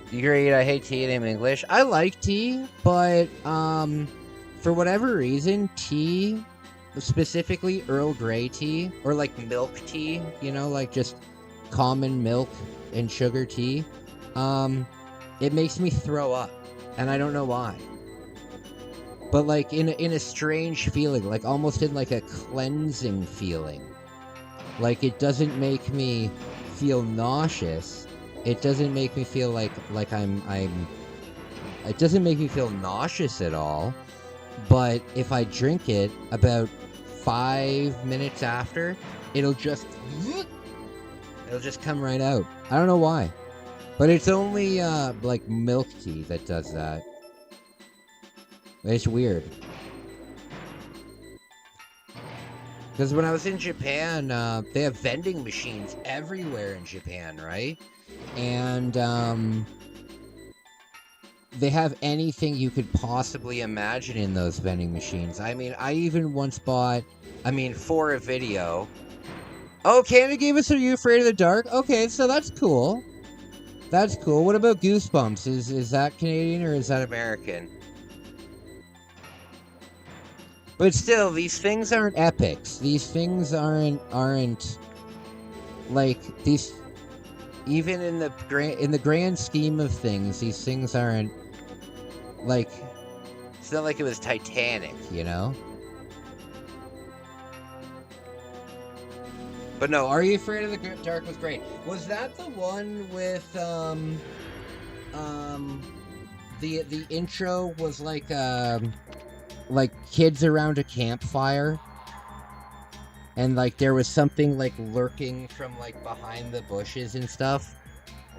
Great, I hate tea in English. I like tea, but for whatever reason, tea, specifically Earl Grey tea, or like milk tea, you know, like just common milk and sugar tea, it makes me throw up, and I don't know why. But like in a strange feeling, like almost in like a cleansing feeling. Like it doesn't make me feel nauseous. It doesn't make me feel like I'm it doesn't make me feel nauseous at all. But if I drink it about 5 minutes after, it'll just It'll just come right out. I don't know why. But it's only, like, milk tea that does that. It's weird. Because when I was in Japan, they have vending machines everywhere in Japan, right? And, they have anything you could possibly imagine in those vending machines. I mean, I even once bought, for a video. Oh, Canada gave us Are You Afraid of the Dark? Okay, so that's cool. That's cool. What about Goosebumps? Is that Canadian or is that American? But still, these things aren't epics. These things aren't like these. Even in the grand scheme of things, these things aren't like. It's not like it was Titanic, you know. But no, Are You Afraid of the Dark was great. Was that the one with the intro was like kids around a campfire, and like there was something like lurking from like behind the bushes and stuff?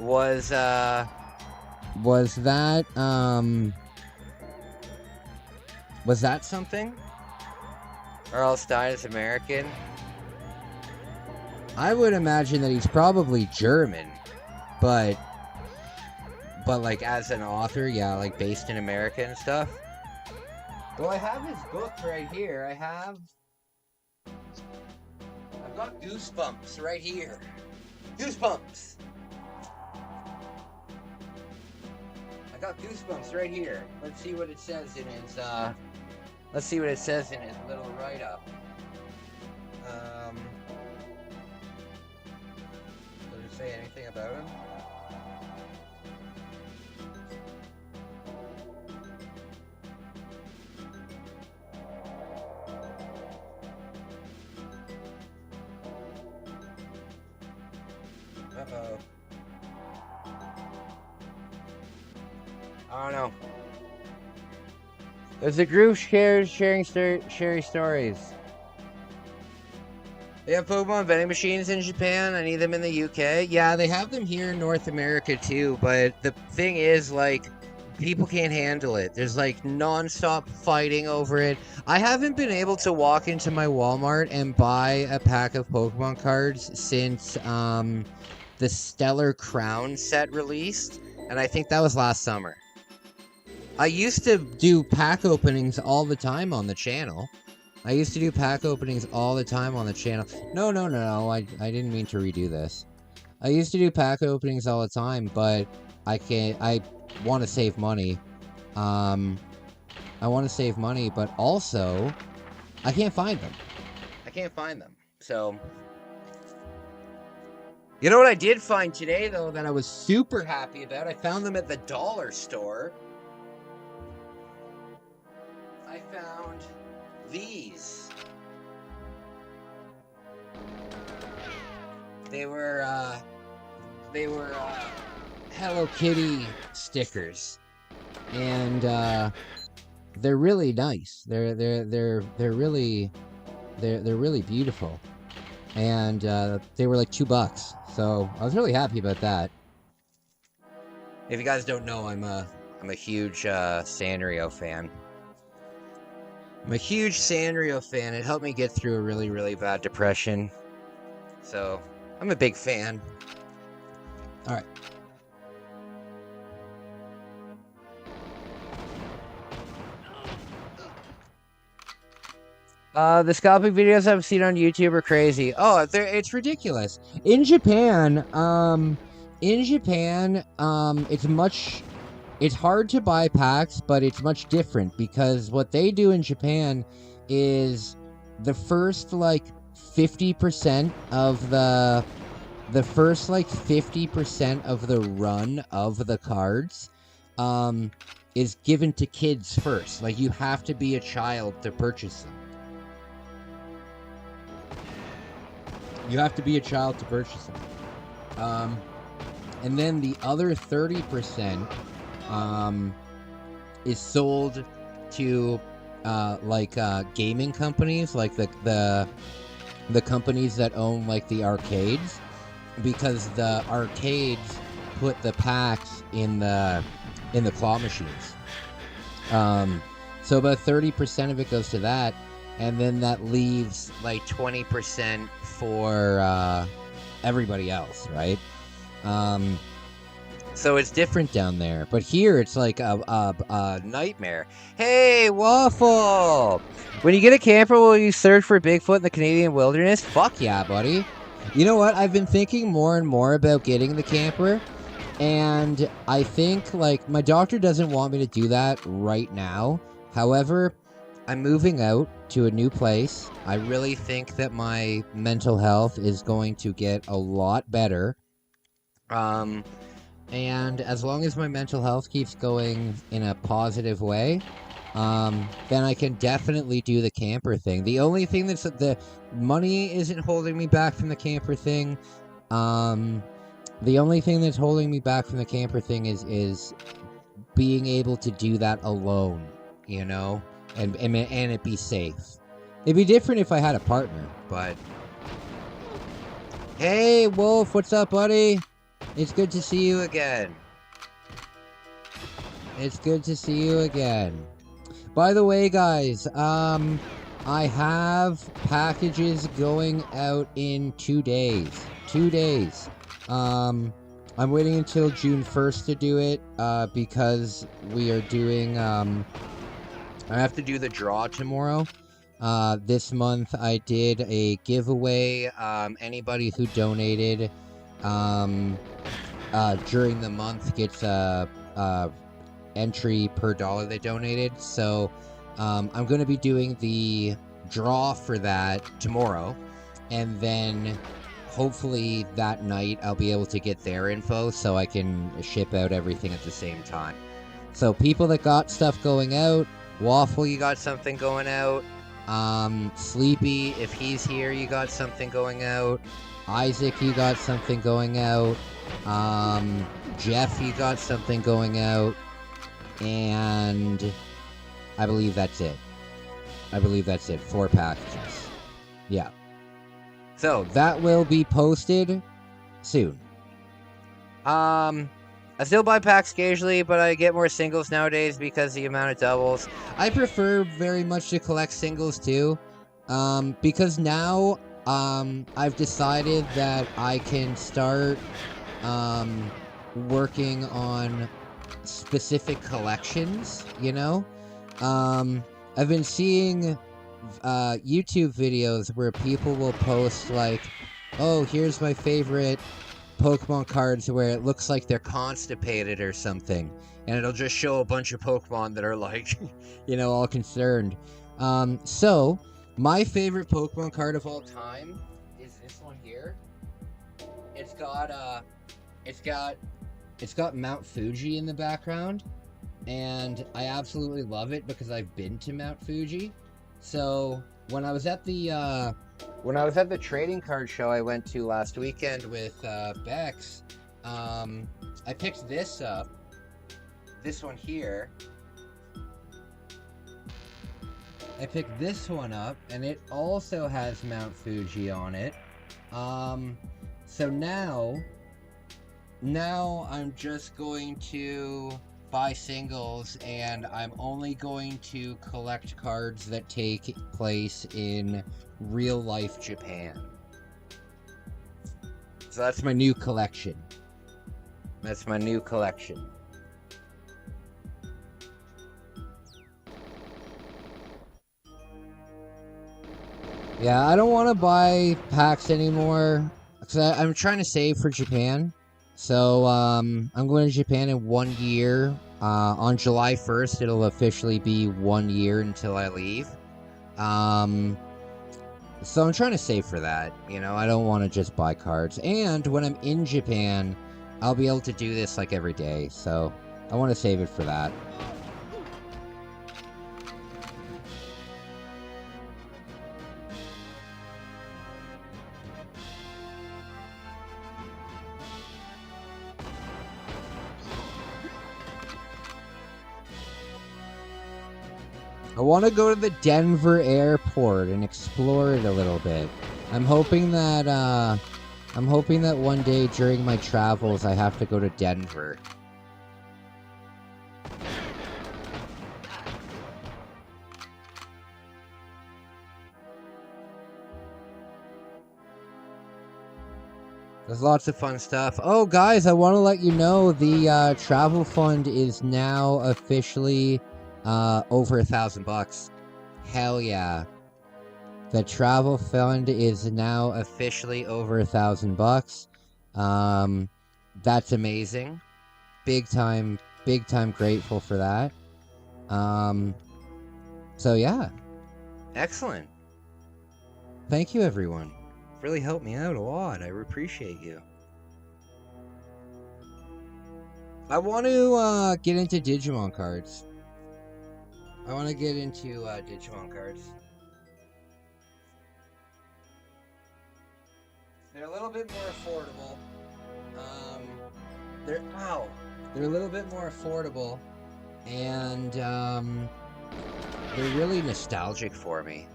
Was that something? Or else died as American? I would imagine that he's probably German, but like as an author, yeah, like based in America and stuff. Well, I have his book right here. I've got Goosebumps right here. Goosebumps. I got Goosebumps right here. Let's see what it says in his little write-up. Does it say anything about him? Uh-oh. I don't know. There's a group sharing stories. They have Pokemon vending machines in Japan. I need them in the UK. Yeah, they have them here in North America too, but the thing is, like, people can't handle it. There's, like, non-stop fighting over it. I haven't been able to walk into my Walmart and buy a pack of Pokemon cards since, the Stellar Crown set released, and I think that was last summer. I used to do pack openings all the time on the channel. No, I didn't mean to redo this. I used to do pack openings all the time, but I want to save money. I want to save money, but also, I can't find them. So, you know what I did find today, though, that I was super happy about? I found them at the dollar store. I found these. They were Hello Kitty stickers, and they're really nice. They're really beautiful, and they were like $2. So I was really happy about that. If you guys don't know, I'm a huge Sanrio fan. It helped me get through a really, really bad depression. So I'm a big fan. All right. The scalping videos I've seen on YouTube are crazy. Oh, it's ridiculous. In Japan, it's hard to buy packs, but it's much different because what they do in Japan is the first like 50% of the run of the cards is given to kids first. Like, you have to be a child to purchase them. And then the other 30% is sold to gaming companies, like the companies that own like the arcades, because the arcades put the packs in the claw machines. So about 30% of it goes to that, and then that leaves like 20% for everybody else, right? So it's different down there, but here it's like a nightmare. Hey, Waffle! When you get a camper, will you search for Bigfoot in the Canadian wilderness? Fuck yeah, buddy. You know what? I've been thinking more and more about getting the camper, and I think, like, my doctor doesn't want me to do that right now. However, I'm moving out to a new place. I really think that my mental health is going to get a lot better. And as long as my mental health keeps going in a positive way, then I can definitely do the camper thing. The only thing that's the money isn't holding me back from the camper thing. The only thing that's holding me back from the camper thing is being able to do that alone, you know, and it be safe. It'd be different if I had a partner, but hey, Wolf, what's up, buddy? It's good to see you again. It's good to see you again. By the way, guys, I have packages going out in 2 days. 2 days. I'm waiting until June 1st to do it, because we are doing, I have to do the draw tomorrow. This month I did a giveaway. Anybody who donated, during the month gets a entry per dollar they donated. So I'm going to be doing the draw for that tomorrow, and then hopefully that night I'll be able to get their info so I can ship out everything at the same time. So people that got stuff going out, Waffle, you got something going out. Sleepy, if he's here, you got something going out. Isaac, you got something going out. Jeff, you got something going out. And I believe that's it. 4 packages. Yeah. So that will be posted soon. I still buy packs occasionally, but I get more singles nowadays because the amount of doubles. I prefer very much to collect singles too, because now I've decided that I can start working on specific collections, you know? I've been seeing YouTube videos where people will post like, oh, here's my favorite Pokemon cards where it looks like they're constipated or something, and it'll just show a bunch of Pokemon that are like, you know, all concerned. So my favorite Pokemon card of all time is this one here. It's got Mount Fuji in the background, and I absolutely love it because I've been to Mount Fuji. So when I was at the trading card show I went to last weekend with Bex, I picked this up. This one here. I picked this one up, and it also has Mount Fuji on it. So now I'm just going to buy singles, and I'm only going to collect cards that take place in real life Japan. So that's my new collection. Yeah, I don't want to buy packs anymore, because I'm trying to save for Japan. So, I'm going to Japan in 1 year. On July 1st, it'll officially be 1 year until I leave. So I'm trying to save for that. You know, I don't want to just buy cards. And when I'm in Japan, I'll be able to do this like every day. So I want to save it for that. I want to go to the Denver airport and explore it a little bit. I'm hoping that I'm hoping that one day during my travels I have to go to Denver. There's lots of fun stuff. Oh, guys, I want to let you know the travel fund is now officially over $1,000. Hell yeah. The travel fund is now officially over $1,000. That's amazing. Big time grateful for that. So yeah. Excellent. Thank you, everyone. Really helped me out a lot. I appreciate you. I want to get into Digimon cards. Digimon cards. They're a little bit more affordable. They're a little bit more affordable, and they're really nostalgic for me.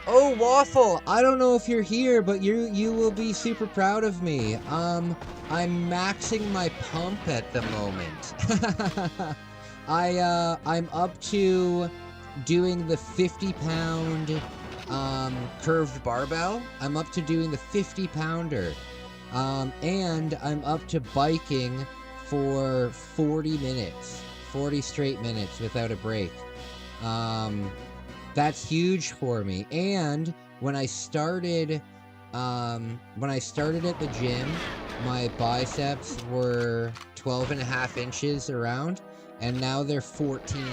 Oh, Waffle! I don't know if you're here, but you will be super proud of me. I'm maxing my pump at the moment. I'm up to doing the 50-pound curved barbell. I'm up to doing the 50-pounder. And I'm up to biking for 40 straight minutes without a break. That's huge for me. And when I started at the gym, my biceps were 12.5 inches around, and now they're 14.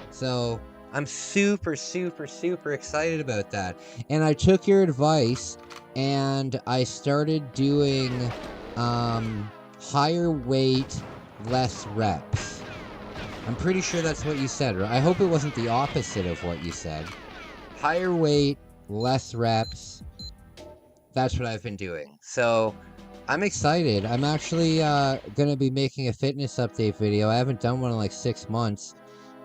So I'm super excited about that. And I took your advice, and I started doing higher weight, less reps. I'm pretty sure that's what you said, right? I hope it wasn't the opposite of what you said. Higher weight, less reps. That's what I've been doing. So I'm excited. I'm actually going to be making a fitness update video. I haven't done one in like 6 months,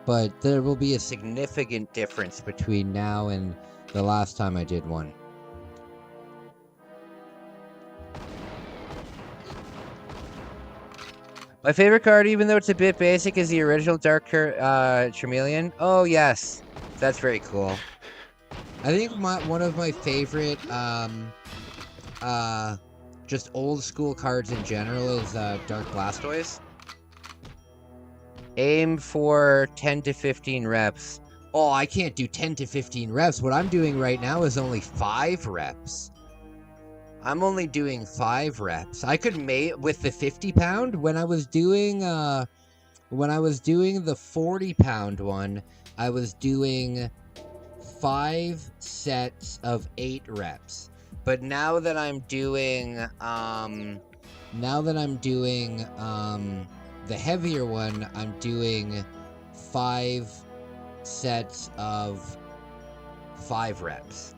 but there will be a significant difference between now and the last time I did one. My favorite card, even though it's a bit basic, is the original Dark Charmeleon. Oh, yes. That's very cool. I think one of my favorite just old school cards in general is Dark Blastoise. Aim for 10 to 15 reps. Oh, I can't do 10 to 15 reps. What I'm doing right now is only 5 reps. I'm only doing 5 reps. I could make with the 50-pound when I was doing the 40-pound one. I was doing 5 sets of 8 reps. But now that I'm doing the heavier one, I'm doing 5 sets of 5 reps.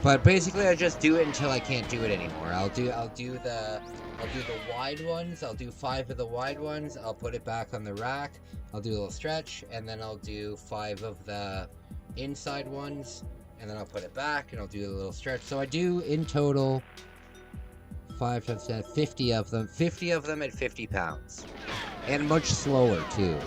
But basically, I just do it until I can't do it anymore. I'll do the wide ones. I'll do 5 of the wide ones. I'll put it back on the rack. I'll do a little stretch, and then I'll do 5 of the inside ones, and then I'll put it back, and I'll do a little stretch. So I do in total 5 times 10, 50 of them. 50 of them at 50 pounds, and much slower too.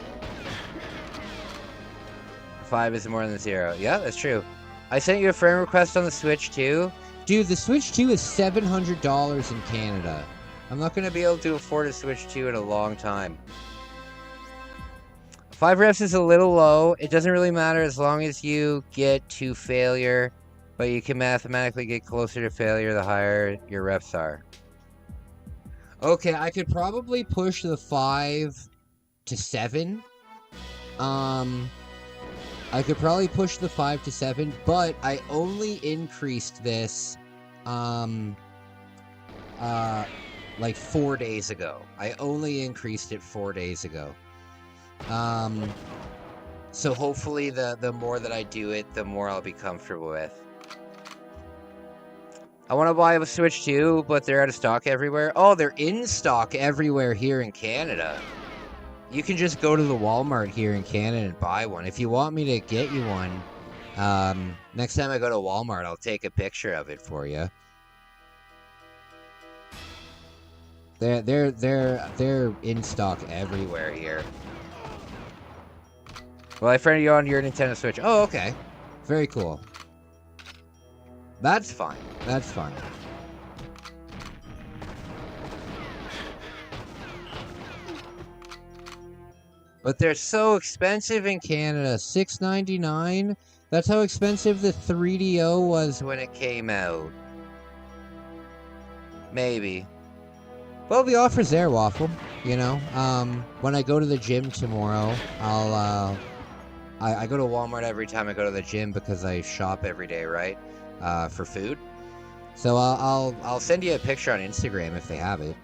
5 is more than 0. Yeah, that's true. I sent you a friend request on the Switch too. Dude, the Switch 2 is $700 in Canada. I'm not going to be able to afford a Switch 2 in a long time. 5 reps is a little low. It doesn't really matter as long as you get to failure, but you can mathematically get closer to failure the higher your reps are. Okay, I could probably push the 5 to 7. I could probably push the 5 to 7, but I only increased this, like 4 days ago. I only increased it 4 days ago. So hopefully the more that I do it, the more I'll be comfortable with. I want to buy a Switch 2, but they're out of stock everywhere. Oh, they're in stock everywhere here in Canada. You can just go to the Walmart here in Canada and buy one. If you want me to get you one, Next time I go to Walmart, I'll take a picture of it for you. They're in stock everywhere here. Well, I friended you on your Nintendo Switch. Oh, okay. Very cool. That's fine. That's fine. But they're so expensive in Canada. $6.99? That's how expensive the 3DO was when it came out. Maybe. Well, the offer's there, Waffle. You know, when I go to the gym tomorrow, I go to Walmart every time I go to the gym because I shop every day, right? For food. So I'll send you a picture on Instagram if they have it.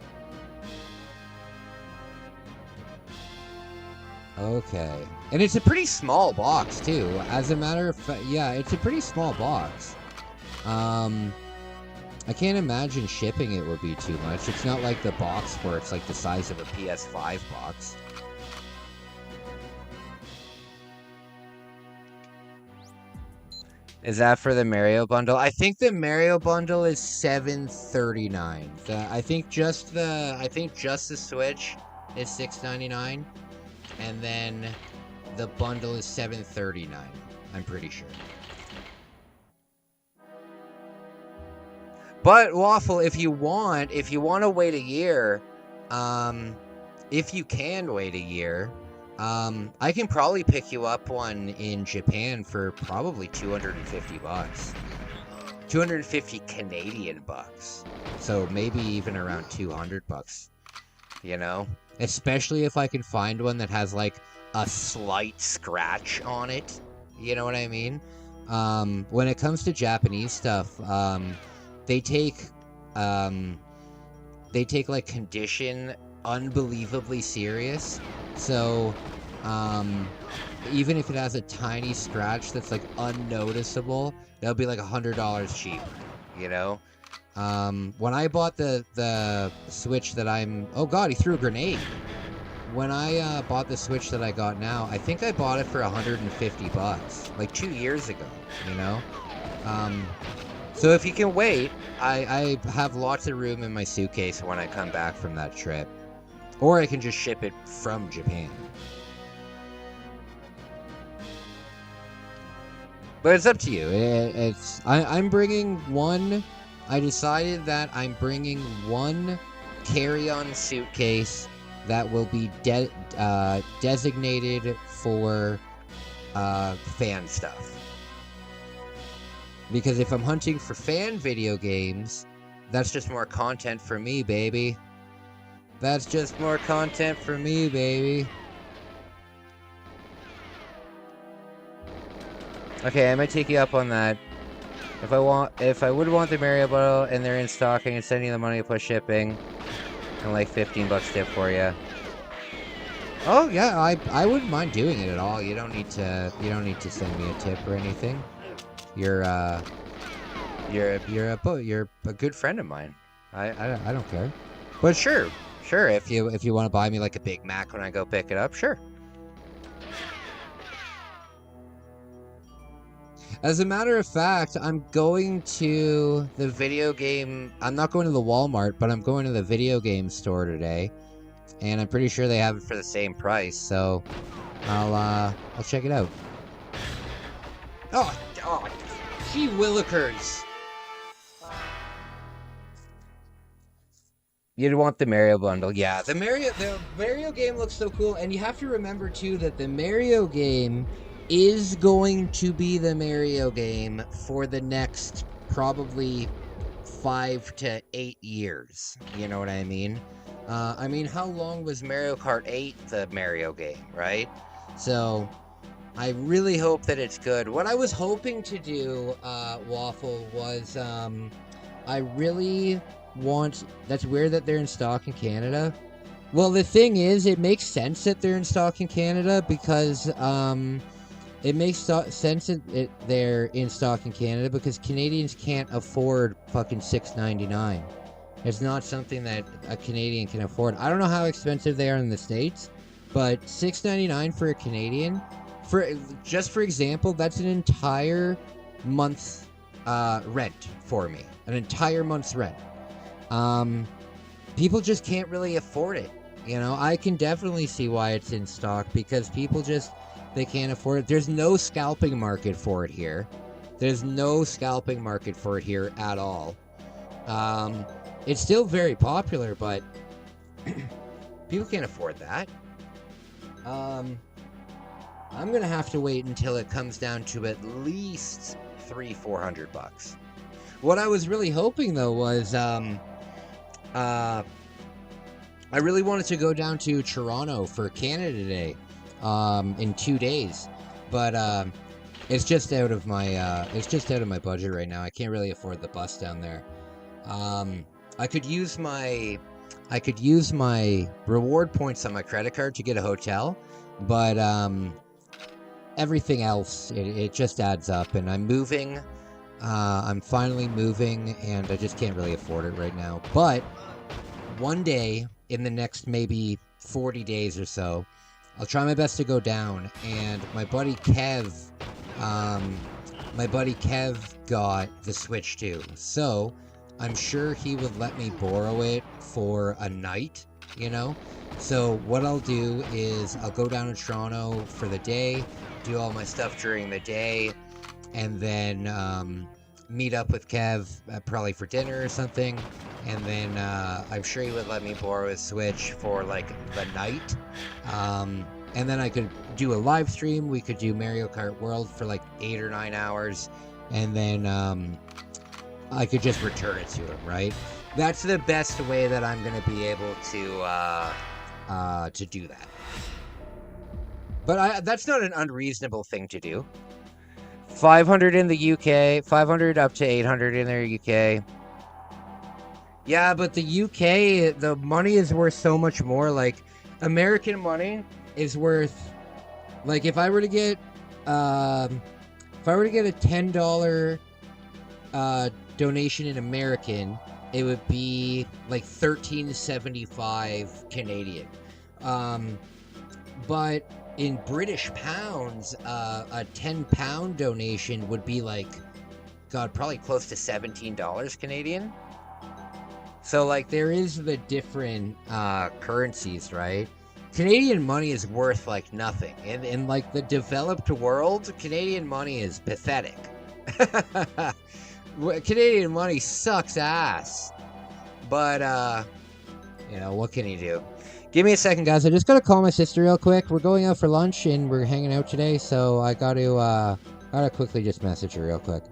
Okay. And it's a pretty small box, too. As a matter of fact, yeah, it's a pretty small box. I can't imagine shipping it would be too much. It's not like the box where it's like the size of a PS5 box. Is that for the Mario bundle? I think the Mario bundle is $7.39. I think just the Switch is $6.99. And then the bundle is $7.39. I'm pretty sure. But Waffle, if you want to wait a year, if you can wait a year, I can probably pick you up one in Japan for probably $250. 250 Canadian bucks. So maybe even around $200, you know? Especially if I can find one that has like a slight scratch on it. You know what I mean? When it comes to Japanese stuff, they take like condition unbelievably serious. So even if it has a tiny scratch that's like unnoticeable, they'll be like $100 cheap, you know? When I bought the Switch that oh god, he threw a grenade. When I bought the Switch that I got now, I think I bought it for $150, like 2 years ago, you know? So if you can wait, I have lots of room in my suitcase when I come back from that trip. Or I can just ship it from Japan. But it's up to you. I'm bringing one. I decided that I'm bringing one carry-on suitcase that will be designated for fan stuff. Because if I'm hunting for fan video games, that's just more content for me, baby. That's just more content for me, baby. Okay, I might take you up on that. If I would want the Mario bundle and they're in stock, I can send you the money plus shipping and like $15 tip for you. Oh yeah, I wouldn't mind doing it at all. You don't need to send me a tip or anything. You're a good friend of mine. I don't care. But sure, if you want to buy me like a Big Mac when I go pick it up, sure. As a matter of fact, I'm going to the video game... I'm not going to the Walmart, but I'm going to the video game store today. And I'm pretty sure they have it for the same price, so I'll check it out. Oh, gee willikers. You'd want the Mario bundle. Yeah, the Mario game looks so cool. And you have to remember, too, that the Mario game is going to be the Mario game for the next probably 5 to 8 years. You know what I mean? I mean, how long was Mario Kart 8 the Mario game, right? So, I really hope that it's good. What I was hoping to do, Waffle, was, I really want... That's weird that they're in stock in Canada. Well, the thing is, it makes sense that they're in stock in Canada because, it makes sense that they're in stock in Canada because Canadians can't afford fucking $6.99. It's not something that a Canadian can afford. I don't know how expensive they are in the States, but $6.99 for a Canadian for example, that's an entire month's rent for me. An entire month's rent. People just can't really afford it. You know, I can definitely see why it's in stock because people just, they can't afford it. There's no scalping market for it here. There's no scalping market for it here at all. It's still very popular, but people can't afford that. I'm gonna have to wait until it comes down to at least $300-400. What I was really hoping though was I really wanted to go down to Toronto for Canada Day in 2 days, but it's just out of my budget right now. I can't really afford the bus down there. I could use my reward points on my credit card to get a hotel, but everything else it just adds up, and I'm moving. I'm finally moving, and I just can't really afford it right now. But one day in the next maybe 40 days or so, I'll try my best to go down. And my buddy Kev got the Switch too, so I'm sure he would let me borrow it for a night, you know? So what I'll do is I'll go down to Toronto for the day, do all my stuff during the day, and then meet up with Kev probably for dinner or something, and then I'm sure he would let me borrow his Switch for like the night, and then I could do a live stream. We could do Mario Kart World for like 8 or 9 hours, and then I could just return it to him, right? That's the best way that I'm gonna be able to do that. But that's not an unreasonable thing to do. 500 in the UK, 500 up to 800 in the UK. Yeah, but the UK, the money is worth so much more. Like, American money is worth, like, if I were to get a $10 donation in American, it would be like $13.75 Canadian. But in British pounds, a £10 donation would be like, God, probably close to $17 Canadian. So like there is the different currencies, right? Canadian money is worth like nothing. In like the developed world, Canadian money is pathetic. Canadian money sucks ass. But you know, what can you do? Give me a second, guys. I just gotta call my sister real quick. We're going out for lunch and we're hanging out today, so I gotta quickly just message her real quick.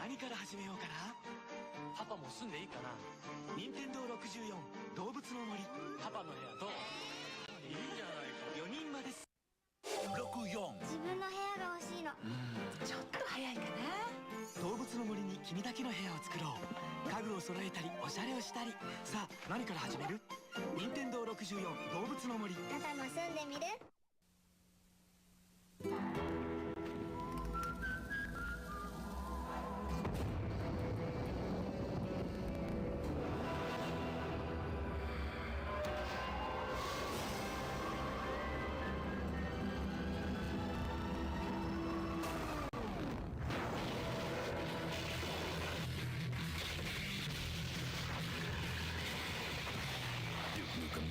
何から始めようかな。パパも住んでいいかな。任天堂64動物の森。パパの部屋どう？いいじゃないか。4人まです。64。自分の部屋が欲しいの。ちょっと早いかな。動物の森に君だけの部屋を作ろう。家具を揃えたりおしゃれをしたり。さあ何から始める？任天堂64動物の森。パパも住んでみる？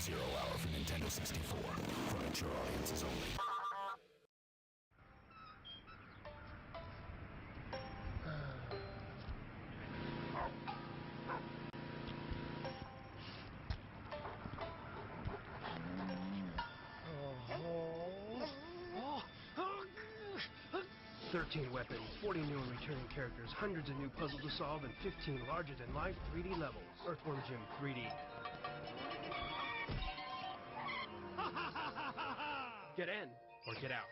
0 hour for Nintendo 64. For mature audiences only. "13 weapons, 40 new and returning characters, hundreds of new puzzles to solve, and 15 larger-than-life 3D levels. Earthworm Jim 3D. Get in, or get out."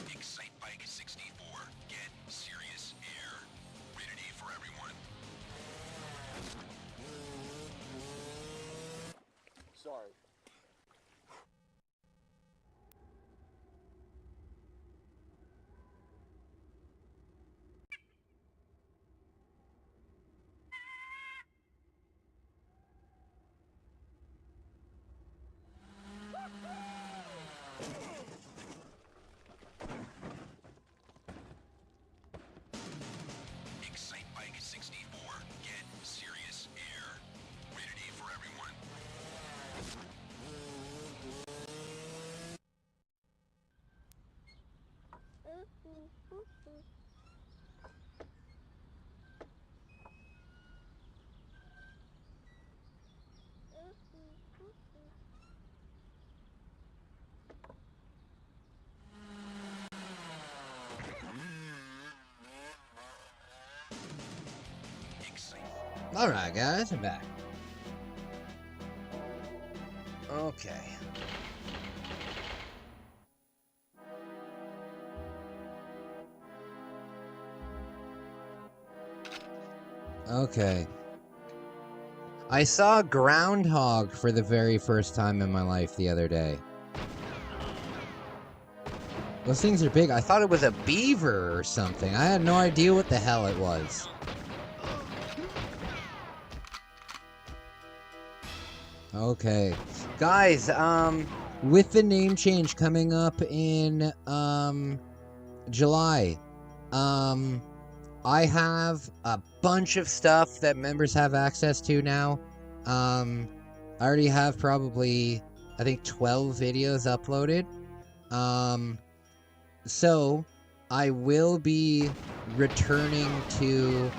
Excitebike 64. Get serious air. Rated E for everyone. Sorry. Excitebike 64. Get serious air. Rated E for everyone. Alright, guys, I'm back. Okay. Okay. I saw a groundhog for the very first time in my life the other day. Those things are big. I thought it was a beaver or something. I had no idea what the hell it was. Okay. Guys, with the name change coming up in, July, I have a bunch of stuff that members have access to now. I already have probably, I think, 12 videos uploaded. So I will be returning to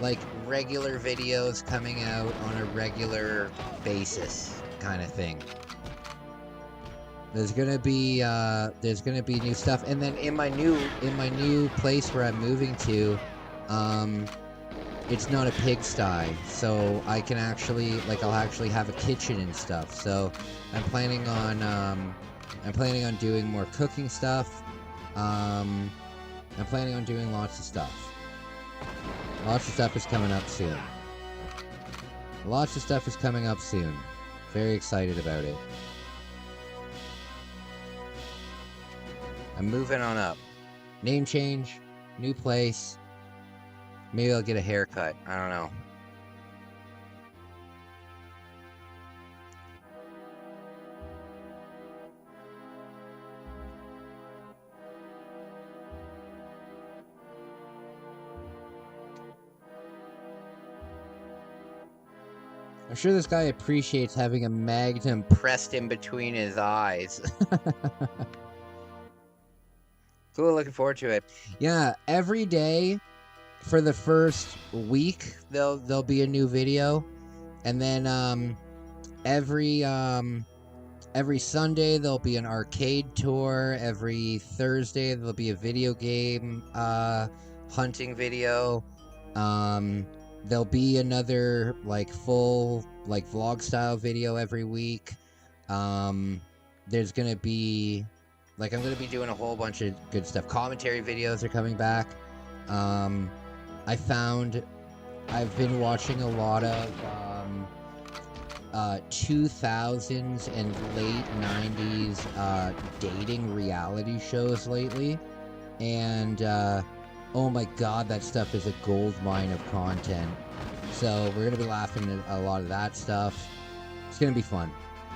like regular videos coming out on a regular basis kind of thing. There's gonna be new stuff, and then in my new place where I'm moving to, it's not a pigsty, so I can actually I'll actually have a kitchen and stuff. So I'm planning on doing more cooking stuff. I'm planning on doing lots of stuff. Lots of stuff is coming up soon. Lots of stuff is coming up soon. Very excited about it. I'm moving on up. Name change, new place. Maybe I'll get a haircut. I don't know. I'm sure this guy appreciates having a magnum pressed in between his eyes. Cool, looking forward to it. Yeah, every day for the first week there'll be a new video, and then every Sunday there'll be an arcade tour. Every Thursday there'll be a video game hunting video. There'll be another full vlog style video every week. There's gonna be I'm gonna be doing a whole bunch of good stuff. Commentary videos are coming back. I've been watching a lot of 2000s and late 90s dating reality shows lately, and oh my god, that stuff is a gold mine of content. So we're gonna be laughing at a lot of that stuff. It's gonna be fun.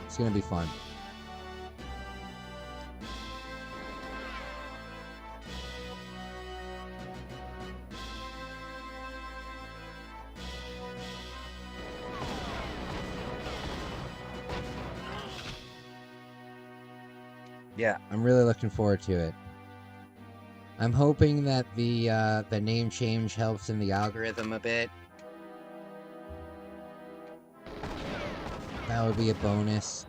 It's gonna be fun. Yeah, I'm really looking forward to it. I'm hoping that the name change helps in the algorithm a bit. That would be a bonus.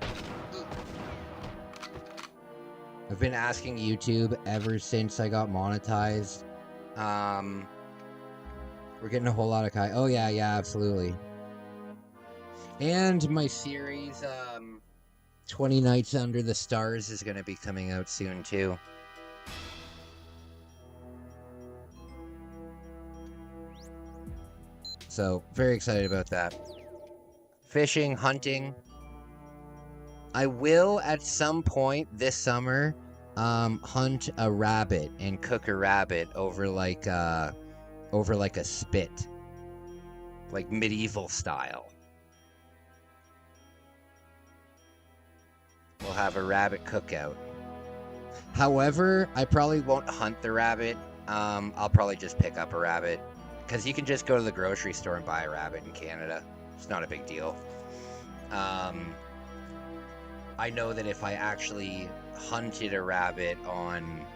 I've been asking YouTube ever since I got monetized. We're getting a whole lot of Oh yeah, absolutely. And my series, 20 Nights Under the Stars is going to be coming out soon, too. So, very excited about that. Fishing, hunting. I will, at some point this summer, hunt a rabbit and cook a rabbit over like a spit. Like medieval style. We'll have a rabbit cookout. However, I probably won't hunt the rabbit. I'll probably just pick up a rabbit. Because you can just go to the grocery store and buy a rabbit in Canada. It's not a big deal. I know that if I actually hunted a rabbit on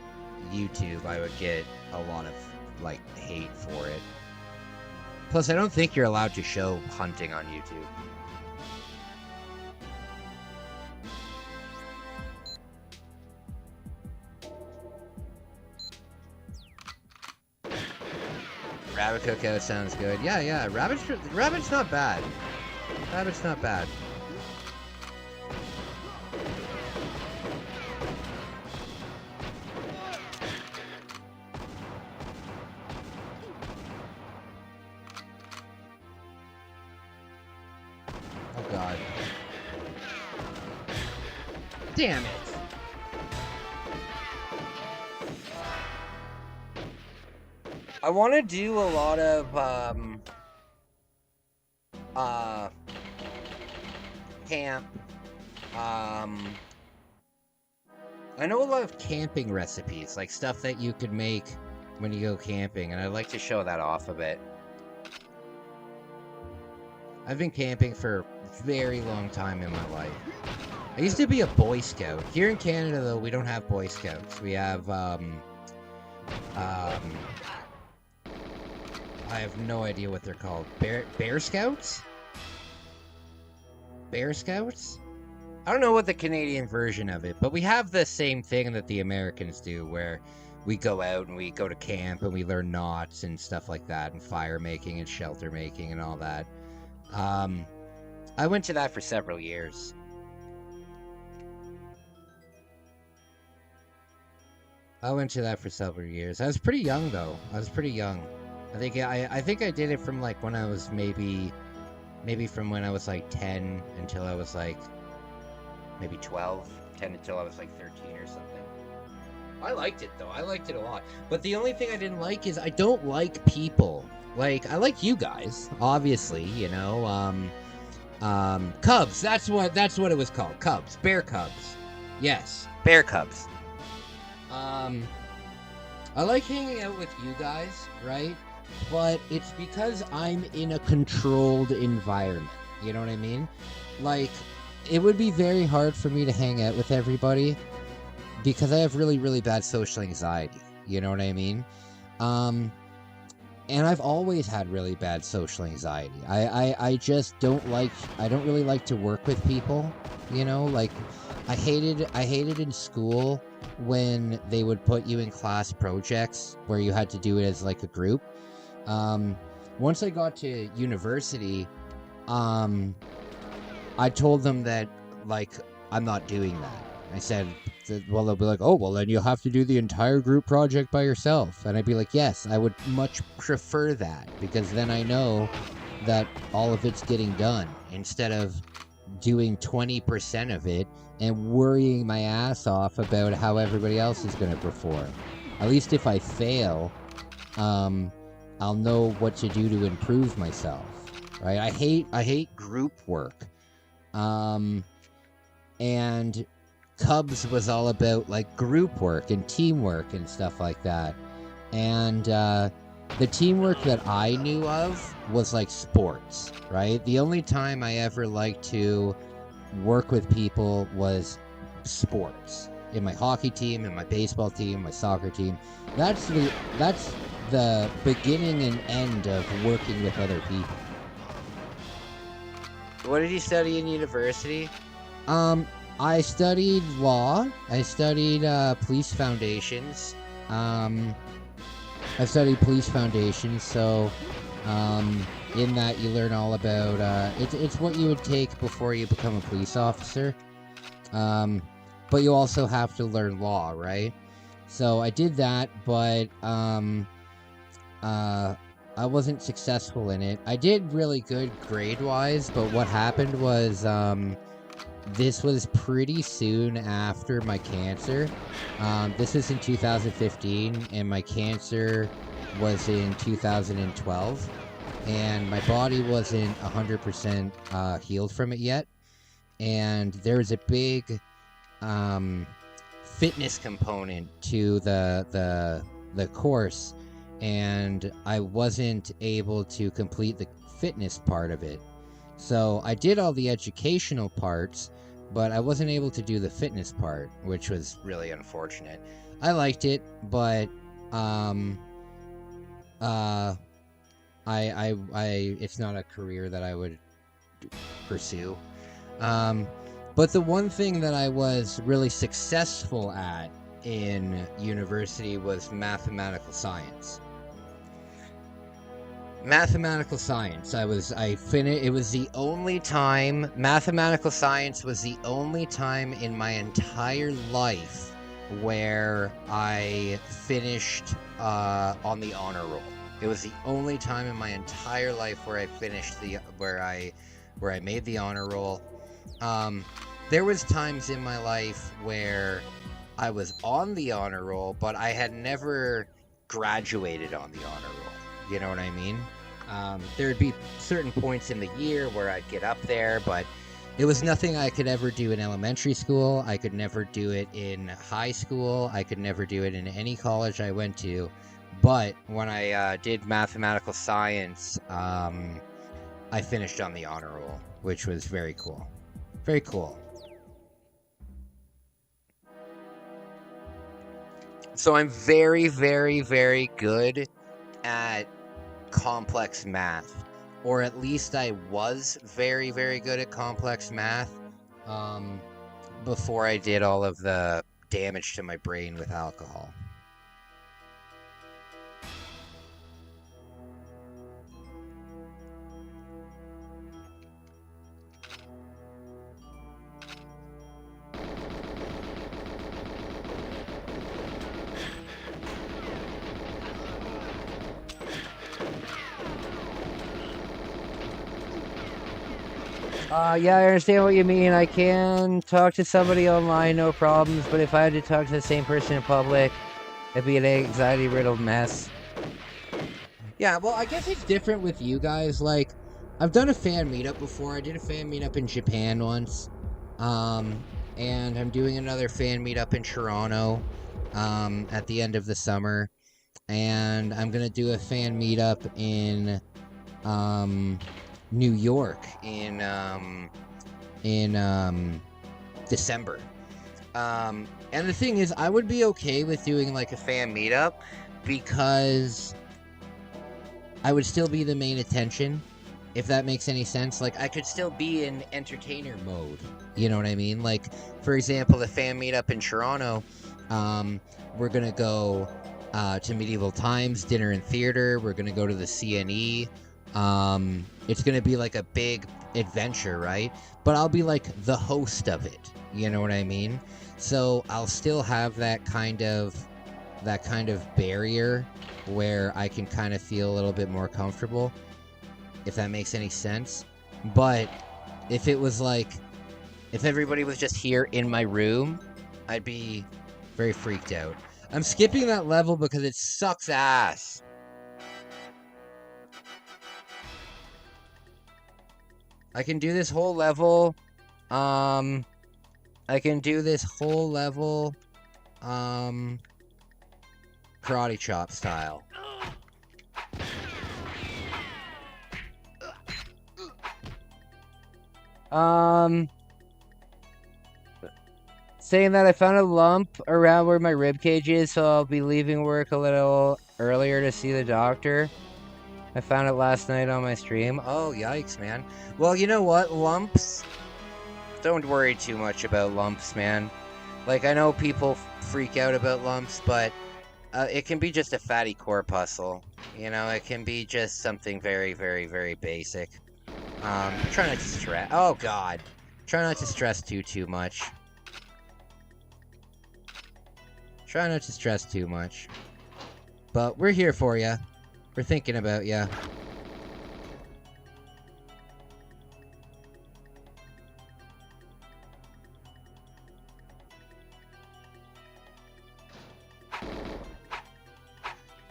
YouTube, I would get a lot of, like, hate for it. Plus, I don't think you're allowed to show hunting on YouTube. Rabbit cookout sounds good. Yeah. Rabbit's not bad. Rabbit's not bad. Oh God. Damn it. I want to do a lot of camp. I know a lot of camping recipes, like stuff that you could make when you go camping, and I'd like to show that off a bit. I've been camping for a very long time in my life. I used to be a Boy Scout. Here in Canada, though, we don't have Boy Scouts. We have I have no idea what they're called. Bear Scouts? Bear Scouts? I don't know what the Canadian version of it, but we have the same thing that the Americans do, where we go out and we go to camp and we learn knots and stuff like that, and fire making and shelter making and all that. I went to that for several years. I was pretty young, though. I think I did it from like when I was maybe from when I was like 10 until I was like maybe 12, 10 until I was like 13 or something. I liked it though. I liked it a lot. But the only thing I didn't like is I don't like people. Like, I like you guys, obviously, you know. Cubs. That's what it was called. Cubs. Bear Cubs. Yes, Bear Cubs. I like hanging out with you guys, right? But it's because I'm in a controlled environment. You know what I mean? Like, it would be very hard for me to hang out with everybody because I have really, really bad social anxiety. You know what I mean? And I've always had really bad social anxiety. I just don't really like to work with people, you know? Like, I hated in school when they would put you in class projects where you had to do it as like a group. Once I got to university, I told them that, like, I'm not doing that. I said, well, they'll be like, oh, well, then you'll have to do the entire group project by yourself. And I'd be like, yes, I would much prefer that, because then I know that all of it's getting done, instead of doing 20% of it and worrying my ass off about how everybody else is going to perform. At least if I fail, I'll know what to do to improve myself, right? I hate group work. And Cubs was all about like group work and teamwork and stuff like that. And the teamwork that I knew of was like sports, right? The only time I ever liked to work with people was sports. In my hockey team, in my baseball team, my soccer team. That's the beginning and end of working with other people. What did you study in university? I studied law. I studied police foundations. So in that you learn all about it's what you would take before you become a police officer. But you also have to learn law, right? So I did that, but I wasn't successful in it. I did really good grade-wise, but what happened was this was pretty soon after my cancer. This was in 2015, and my cancer was in 2012, and my body wasn't 100% healed from it yet. And there was a big fitness component to the course, and I wasn't able to complete the fitness part of it. So I did all the educational parts, but I wasn't able to do the fitness part, which was really unfortunate. I liked it, but it's not a career that I would pursue. But the one thing that I was really successful at in university was mathematical science. Mathematical science. It was the only time, mathematical science was the only time in my entire life where I finished on the honor roll. It was the only time in my entire life where I finished where I made the honor roll. There was times in my life where I was on the honor roll, but I had never graduated on the honor roll. You know what I mean? There would be certain points in the year where I'd get up there, but it was nothing I could ever do in elementary school. I could never do it in high school. I could never do it in any college I went to. But when I did mathematical science, I finished on the honor roll, which was very cool. Very cool. So I'm very, very, very good at complex math, or at least I was very, very good at complex math before I did all of the damage to my brain with alcohol. Yeah, I understand what you mean. I can talk to somebody online, no problems, but if I had to talk to the same person in public, it'd be an anxiety-riddled mess. Yeah, well, I guess it's different with you guys. Like, I've done a fan meetup before. I did a fan meetup in Japan once. And I'm doing another fan meetup in Toronto at the end of the summer. And I'm going to do a fan meetup in New York in December. And the thing is, I would be okay with doing like a fan meetup because I would still be the main attention, if that makes any sense. Like, I could still be in entertainer mode, you know what I mean? Like, for example, the fan meetup in Toronto, we're gonna go to Medieval Times Dinner and Theater. We're gonna go to the CNE. It's gonna be like a big adventure, right? But I'll be like the host of it, you know what I mean? So I'll still have that kind of barrier where I can kind of feel a little bit more comfortable, if that makes any sense. But if it was like, if everybody was just here in my room, I'd be very freaked out. I'm skipping that level because it sucks ass. I can do this whole level, karate chop style. Saying that I found a lump around where my rib cage is, so I'll be leaving work a little earlier to see the doctor. I found it last night on my stream. Oh, yikes, man. Well, you know what? Lumps? Don't worry too much about lumps, man. Like, I know people freak out about lumps, but it can be just a fatty corpuscle. You know, it can be just something very, very, very basic. Try not to stress. Oh, God. Try not to stress too much. Try not to stress too much. But we're here for you. We're thinking about you.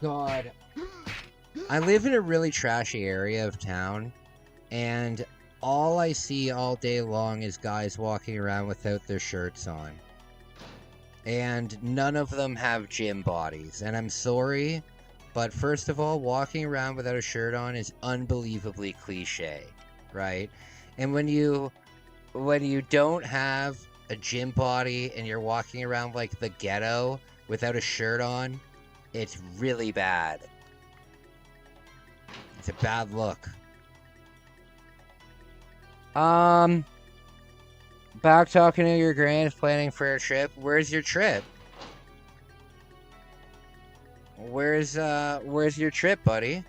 God. I live in a really trashy area of town, and all I see all day long is guys walking around without their shirts on. And none of them have gym bodies. And I'm sorry, but first of all, walking around without a shirt on is unbelievably cliche, right? And when you don't have a gym body and you're walking around like the ghetto without a shirt on, it's really bad. It's a bad look. Back talking to your grand, planning for a trip. Where's your trip? Where's your trip, buddy?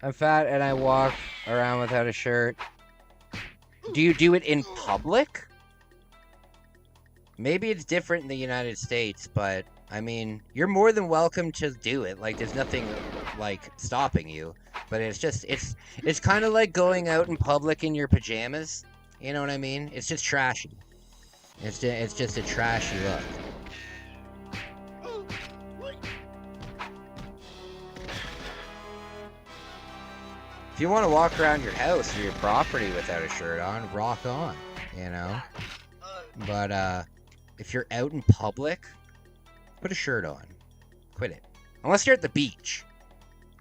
I'm fat and I walk around without a shirt. Do you do it in public? Maybe it's different in the United States, but I mean, you're more than welcome to do it. Like, there's nothing like stopping you. But it's just, it's kind of like going out in public in your pajamas. You know what I mean? It's just trashy. It's just a trashy look. If you want to walk around your house or your property without a shirt on, rock on, you know? But, if you're out in public, put a shirt on. Quit it. Unless you're at the beach.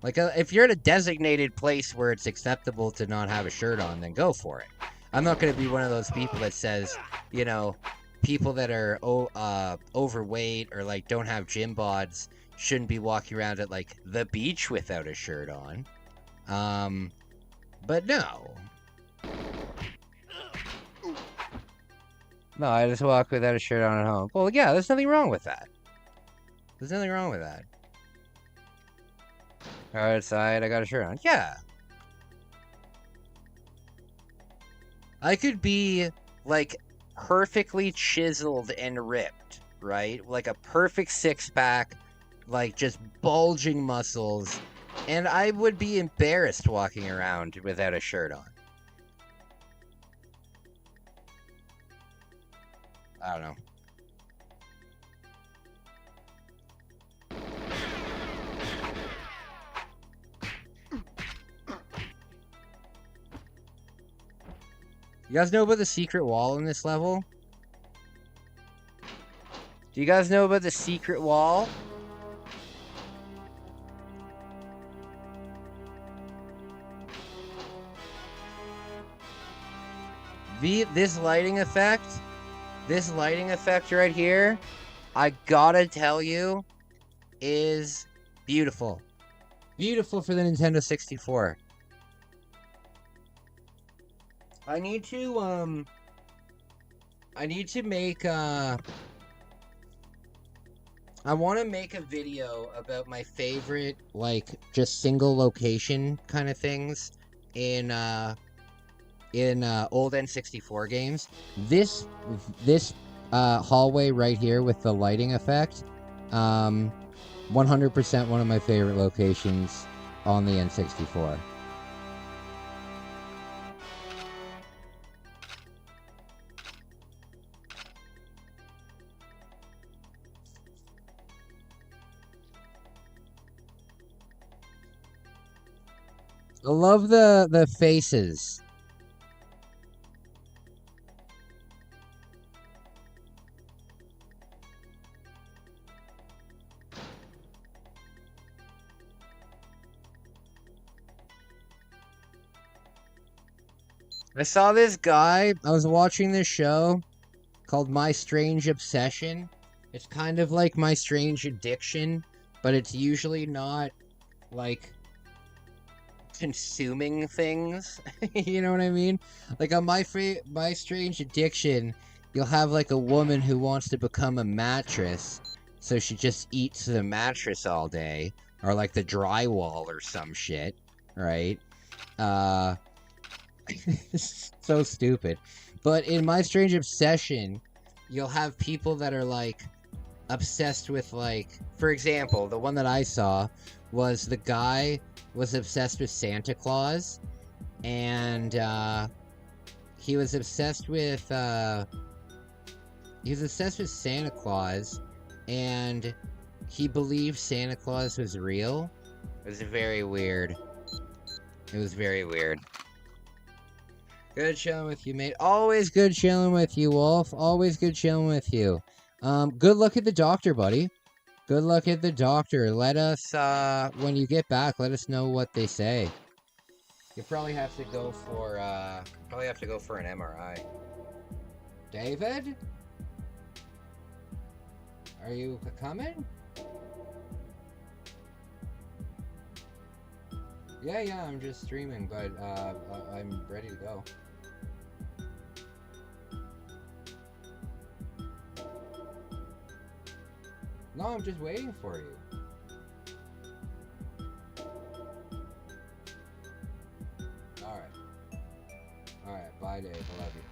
Like, if you're at a designated place where it's acceptable to not have a shirt on, then go for it. I'm not going to be one of those people that says, you know, people that are overweight or, like, don't have gym bods shouldn't be walking around at, like, the beach without a shirt on. But no. No, I just walk without a shirt on at home. Well, yeah, there's nothing wrong with that. There's nothing wrong with that. Outside, I got a shirt on. Yeah. I could be, like, perfectly chiseled and ripped, right? Like a perfect six-pack, like, just bulging muscles. And I would be embarrassed walking around without a shirt on. I don't know. You guys know about the secret wall in this level? Do you guys know about the secret wall? This lighting effect right here, I gotta tell you, is beautiful. Beautiful for the Nintendo 64. I need to make, I want to make a video about my favorite, like, just single location kind of things in old N64 games. This hallway right here with the lighting effect, 100% one of my favorite locations on the N64. I love the faces. I saw this guy, I was watching this show called My Strange Obsession. It's kind of like My Strange Addiction, but it's usually not, like, consuming things. You know what I mean? Like on my strange addiction, you'll have like a woman who wants to become a mattress, so she just eats the mattress all day, or like the drywall or some shit, right? So stupid. But in my strange obsession, you'll have people that are like obsessed with, like, for example, the one that I saw was the guy was obsessed with Santa Claus, and he was obsessed with Santa Claus, and he believed Santa Claus was real. It was very weird. It was very weird. Good chilling with you, mate. Always good chilling with you, Wolf. Always good chilling with you. Good luck at the doctor, buddy. Good luck at the doctor. Let us, when you get back, let us know what they say. You probably have to go for, an MRI. David? Are you coming? Yeah, I'm just streaming, but, I'm ready to go. No, I'm just waiting for you. Alright, bye, Dave. I love you.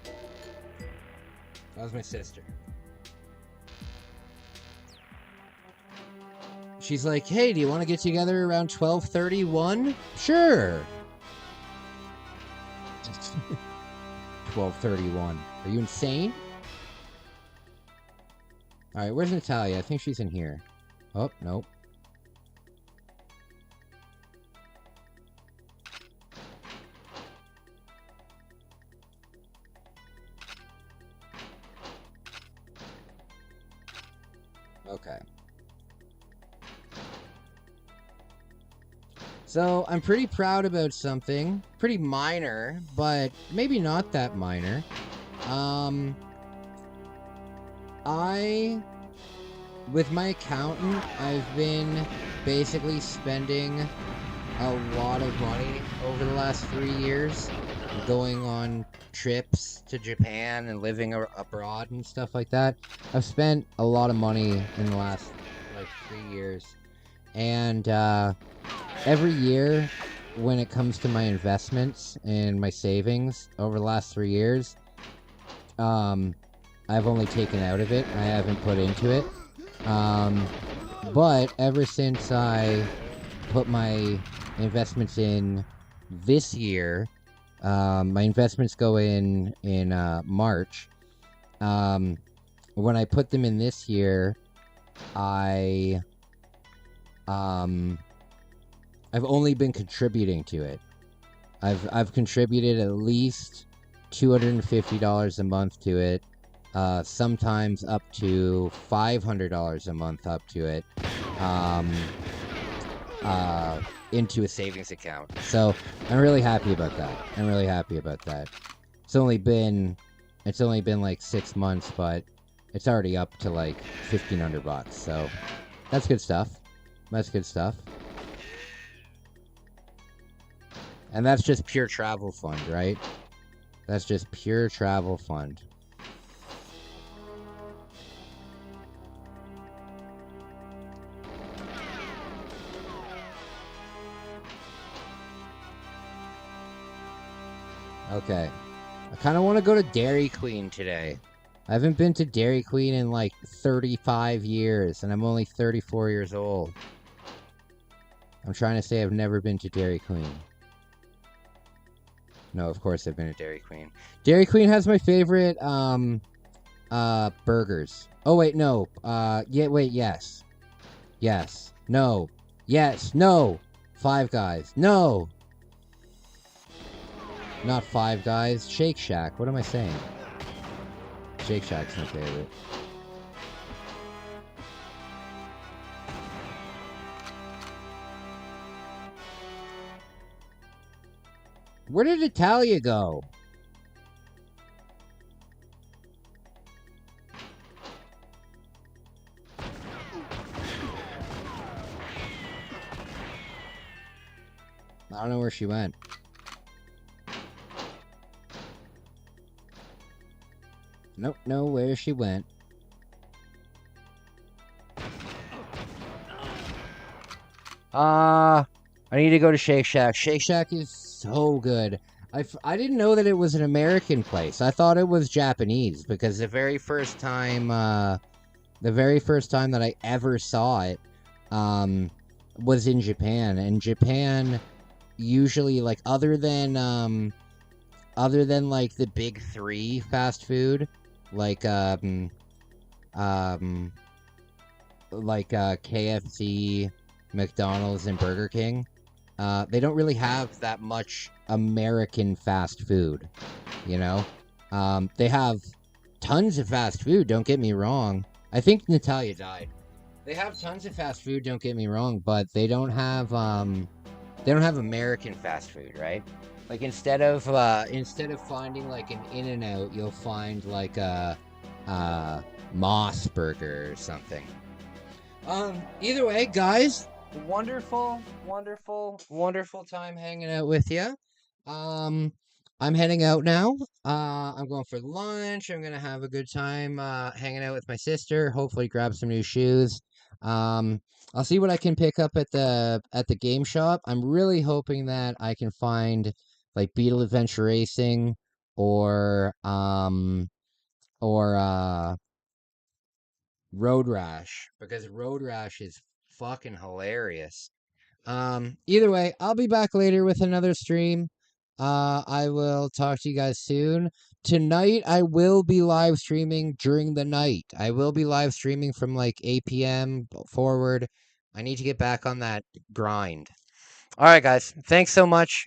That was my sister. She's like, hey, do you want to get together around 12:31? Sure. 12:31. Are you insane? Alright, where's Natalia? I think she's in here. Oh, nope. Okay. So, I'm pretty proud about something. Pretty minor, but maybe not that minor. With my accountant, I've been basically spending a lot of money over the last 3 years, going on trips to Japan and living abroad and stuff like that. I've spent a lot of money in the last, like, 3 years. And, every year, when it comes to my investments and my savings over the last 3 years, I've only taken out of it. I haven't put into it. But ever since I put my investments in this year, my investments go in March. When I put them in this year, I've only been contributing to it. I've contributed at least $250 a month to it. Sometimes up to $500 a month up to it, into a savings account. So I'm really happy about that. It's only been like 6 months, but it's already up to like $1,500. So that's good stuff. And that's just pure travel fund, right? That's just pure travel fund. Okay. I kind of want to go to Dairy Queen today. I haven't been to Dairy Queen in like 35 years, and I'm only 34 years old. I'm trying to say I've never been to Dairy Queen. No, of course I've been to Dairy Queen. Dairy Queen has my favorite, burgers. Oh, wait, no. Yes. Yes. No. Yes. No. Five Guys. No. Not Five Guys. Shake Shack. What am I saying? Shake Shack's my favorite. Where did Italia go? I don't know where she went. Nope, know where she went. I need to go to Shake Shack. Shake Shack is so good. I didn't know that it was an American place. I thought it was Japanese because the very first time that I ever saw it, was in Japan. And Japan usually, like, other than like the big three fast food, like KFC, McDonald's, and Burger King, they don't really have that much American fast food, you know? They have tons of fast food, don't get me wrong. I think Natalia died. They have tons of fast food, don't get me wrong, but they don't have American fast food, right? Like, instead of finding like an In-N-Out, you'll find like a Moss Burger or something. Either way, guys, wonderful time hanging out with you. I'm heading out now. I'm going for lunch. I'm gonna have a good time hanging out with my sister. Hopefully grab some new shoes. I'll see what I can pick up at the game shop. I'm really hoping that I can find like Beetle Adventure Racing or Road Rash, because Road Rash is fucking hilarious. Either way, I'll be back later with another stream. I will talk to you guys soon. Tonight, I will be live streaming during the night. I will be live streaming from like 8 p.m. forward. I need to get back on that grind. All right, guys. Thanks so much.